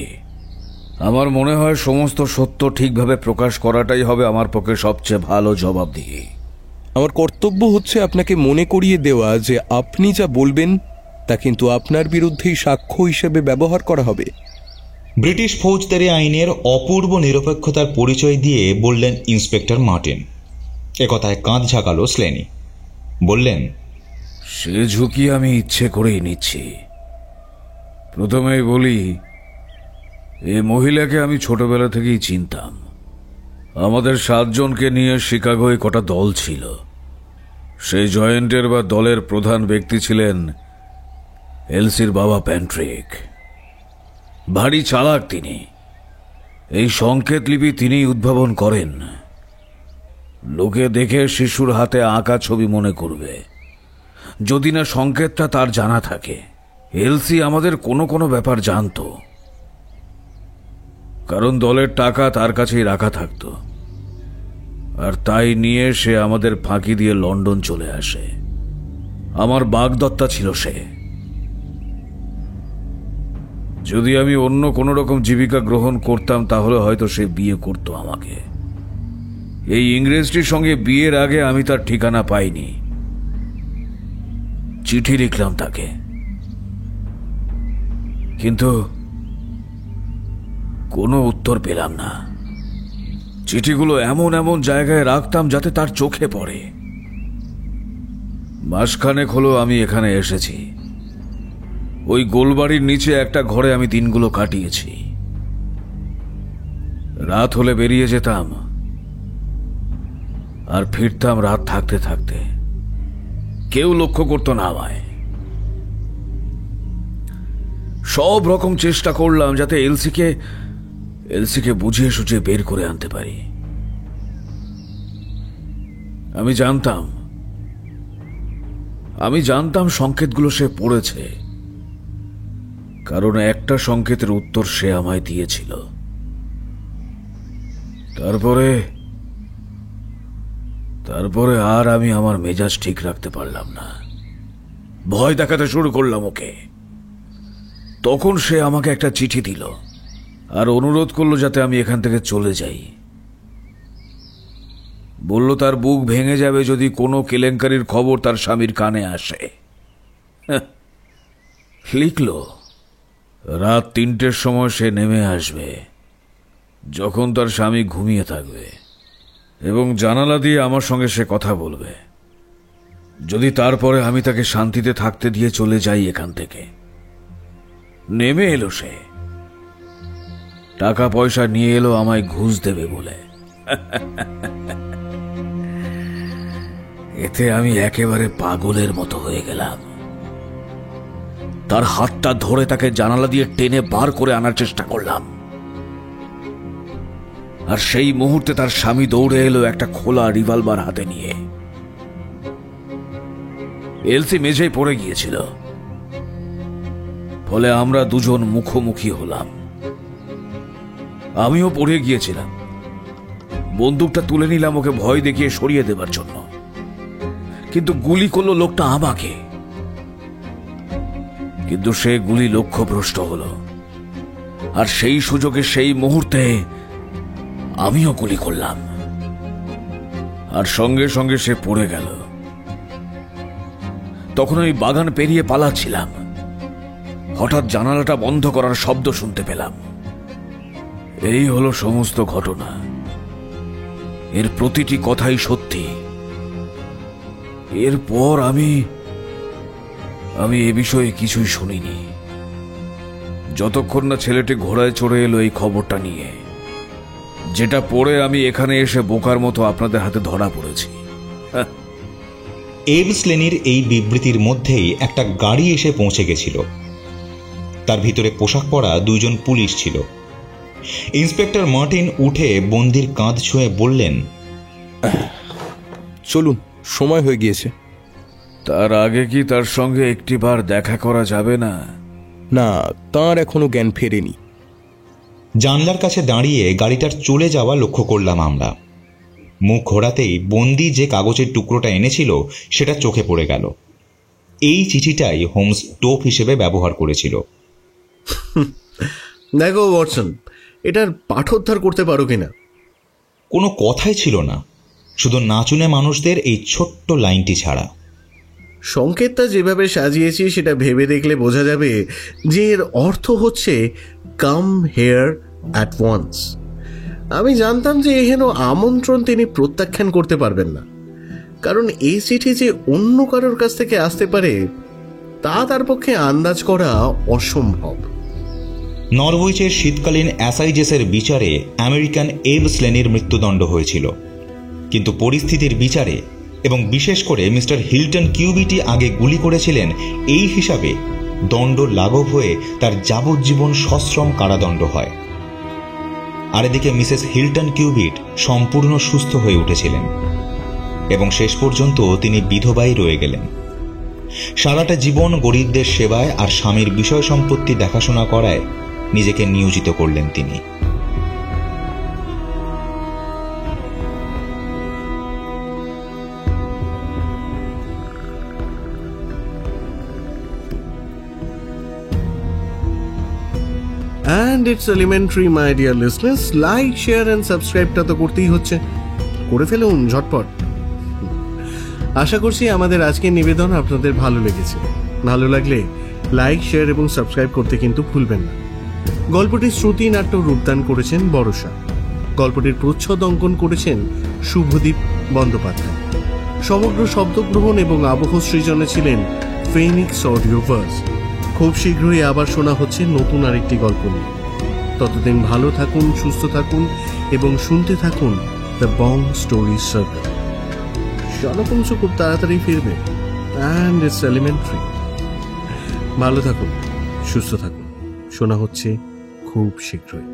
আমার মনে হয় সমস্ত সত্য ঠিকভাবে প্রকাশ করাটাই হবে আমার পক্ষে সবচেয়ে ভালো জবাবদিহি। আমার কর্তব্য হচ্ছে আপনাকে মনে করিয়ে দেওয়া যে আপনি যা বলবেন তা কিন্তু আপনার বিরুদ্ধেই সাক্ষ্য হিসেবে ব্যবহার করা হবে। ব্রিটিশ ফৌজদারি আইনের অপূর্ব নিরপেক্ষতার পরিচয় দিয়ে বললেন ইন্সপেক্টর মার্টিন। একথায় কাঁধ ঝাঁকালো স্লেনি। বললেন, সে ঝুঁকি আমি ইচ্ছে করেই নিচ্ছি। প্রথমেই বলি, এ মহিলাকে আমি ছোটবেলা থেকেই চিনতাম। আমাদের 7 জনকে নিয়ে শিকাগোয় কটা দল ছিল। সেই জয়েন্টের বা দলের প্রধান ব্যক্তি ছিলেন এলসির বাবা প্যান্ট্রিক। ভারী চালাক তিনি। এই সংকেত লিপি তিনিই উদ্ভাবন করেন। লোকে দেখে শিশুর হাতে আঁকা ছবি মনে করবে, যদি না সংকেতটা তার জানা থাকে। এলসি আমাদের কোনো কোনো ব্যাপার জানতো, কারণ দলের টাকা তার কাছেই রাখা থাকতো, আর তাই নিয়ে সে আমাদের ফাঁকি দিয়ে লন্ডন চলে আসে। আমার বাগদত্তা ছিল সে। যদি আমি অন্য কোনো রকম জীবিকা গ্রহণ করতাম তাহলে হয়তো সে বিয়ে করত আমাকে। এই ইংরেজটির সঙ্গে বিয়ের আগে আমি তার ঠিকানা পাইনি। চিঠি লিখলাম তাকে, কিন্তু কোনো উত্তর পেলাম না। চিঠিগুলো এমন এমন জায়গায় রাখতাম যাতে তার চোখে পড়ে। মাসখানেক হলো আমি এখানে এসেছি। ওই গোলবাড়ির নিচে একটা ঘরে আমি দিনগুলো কাটিয়েছি। রাত হলে বেরিয়ে যেতাম আর ফিরতাম রাত থাকতে থাকতে। কেউ লক্ষ্য করতো না আমায়। সব রকম চেষ্টা করলাম যাতে এলসিকে বুঝিয়ে সুঝিয়ে বের করে আনতে পারি। আমি জানতাম সংকেতগুলো সে পড়েছে, কারণ একটা সংকেতের উত্তর সে আমায় দিয়েছিল। তারপরে আর আমি আমার মেজাজ ঠিক রাখতে পারলাম না। ভয় দেখাতে শুরু করলাম ওকে। তখন সে আমাকে একটা চিঠি দিল আর অনুরোধ করলো যাতে আমি এখান থেকে চলে যাই। বলল তার বুক ভেঙে যাবে যদি কোনো কেলেঙ্কারির খবর তার স্বামীর কানে আসে। লিখল, রাত 3টের সময় সে নেমে আসবে, যখন তার স্বামী ঘুমিয়ে থাকবে, এবং জানালা দিয়ে আমার সঙ্গে সে কথা বলবে। যদি তারপরে আমি তাকে শান্তিতে থাকতে দিয়ে চলে যাই এখান থেকে। নেমে এলো সে, টাকা পয়সা নিয়ে এলো আমায় ঘুষ দেবে বলে। এতে আমি একেবারে পাগলের মতো হয়ে গেলাম। তার হাতটা ধরে তাকে জানালা দিয়ে টেনে বার করে আনার চেষ্টা করলাম, আর সেই মুহূর্তে তার স্বামী দৌড়ে এলো একটা খোলা রিভলভার হাতে নিয়ে। এলসি মেঝেই পড়ে গিয়েছিল, ফলে আমরা দুজন মুখোমুখি হলাম। আমিও পড়ে গিয়েছিলাম। বন্দুকটা তুলে নিলাম ওকে ভয় দেখিয়ে সরিয়ে দেবার জন্য, কিন্তু গুলি করলো লোকটা আমাকে। কিন্তু সে গুলি লক্ষ্যভ্রষ্ট হলো, আর সেই সুযোগে সেই মুহূর্তে আমিও গুলি করলাম, আর সঙ্গে সঙ্গে সে পড়ে গেল। তখন আমি বাগান পেরিয়ে পালাচ্ছিলাম। হঠাৎ জানালাটা বন্ধ করার শব্দ শুনতে পেলাম। এই হলো সমস্ত ঘটনা। এর প্রতিটি কথাই সত্যি। এরপর আমি এ বিষয়ে কিছুই শুনিনি, যতক্ষণ না ছেলেটি ঘোড়ায় চড়ে এলো এই খবরটা নিয়ে, যেটা পড়ে আমি এখানে এসে বোকার মতো আপনাদের হাতে ধরা পড়েছি। এব স্লেনির এই বিবৃতির মধ্যেই একটা গাড়ি এসে পৌঁছে গেছিল। তার ভিতরে পোশাক পরা 2 জন পুলিশ ছিল। ইন্সপেক্টর মার্টিন উঠে বন্দির কাঁধ ছুঁয়ে বললেন, চলুন, সময় হয়ে গিয়েছে। তার আগে কি তার সঙ্গে একটিবার দেখা করা যাবে না? না, তার এখনো জ্ঞান ফেরেনি। জানলার কাছে দাঁড়িয়ে গাড়িটার চলে যাওয়া লক্ষ্য করলাম আমরা। মুখ ঘোরাতেই বন্দি যে কাগজের টুকরোটা এনেছিল সেটা চোখে পড়ে গেল। এই চিঠিটাই হোমস টোপ হিসেবে ব্যবহার করেছিল। দেখো ওয়াটসন, এটার পাঠোদ্ধার করতে পারো কিনা? কোনো কথাই ছিল না, শুধু নাচুনে মানুষদের এই ছোট্ট লাইনটি ছাড়া। সংকেতটা যেভাবে সাজিয়েছি সেটা ভেবে দেখলে বোঝা যাবে যে এর অর্থ হচ্ছে কাম হেয়ার অ্যাট ওয়ান্স। আমি জানতাম যে এহেন আমন্ত্রণ তিনি প্রত্যাখ্যান করতে পারবেন না, কারণ এই চিঠি যে অন্য কারোর কাছ থেকে আসতে পারে তা তার পক্ষে আন্দাজ করা অসম্ভব। নরউইচের শীতকালীন অ্যাসাইজেসের বিচারে আমেরিকান এব স্লেনির মৃত্যুদণ্ড হয়েছিল, কিন্তু পরিস্থিতির বিচারে এবং বিশেষ করে মিস্টার হিল্টন কিউবিটি আগে গুলি করেছিলেন এই হিসাবে দণ্ড লাঘব হয়ে তার যাবজ্জীবন সশ্রম কারাদণ্ড হয়। আর এদিকে মিসেস হিল্টন কিউবিট সম্পূর্ণ সুস্থ হয়ে উঠেছিলেন এবং শেষ পর্যন্ত তিনি বিধবাই রয়ে গেলেন। সারাটা জীবন গরিবদের সেবায় আর স্বামীর বিষয় সম্পত্তি দেখাশোনা করায় নিজেকে নিয়োজিত করলেন তিনি। And it's elementary, my dear listeners. Like, share and subscribe টা তো করতেই হচ্ছে, করে ফেলুন ঝটপট। আশা করছি আমাদের আজকের নিবেদন আপনাদের ভালো লেগেছে। ভালো লাগলে লাইক, শেয়ার এবং সাবস্ক্রাইব করতে কিন্তু ভুলবেন না। গল্পটির শ্রুতি নাট্য রূপদান করেছেন বড়সা। গল্পটির প্রচ্ছদ অঙ্কন করেছেন শুভদীপ বন্দ্যোপাধ্যায়। সমগ্র শব্দগ্রহণ এবং আবহ সৃজনে ছিলেন ফেনিক্স অডিওভার্স। খুব শীঘ্রই আবার শোনা হচ্ছে নতুন আরেকটি গল্প নিয়ে। ততদিন ভালো থাকুন, সুস্থ থাকুন এবং শুনতে থাকুন দ্য বং স্টোরি সার্কেল। জনকংস খুব তাড়াতাড়ি ফিরবে, অ্যান্ড ইটস এলিমেন্টারি। ভালো থাকুন, সুস্থ থাকুন। শোনা হচ্ছে খুব শীঘ্রই।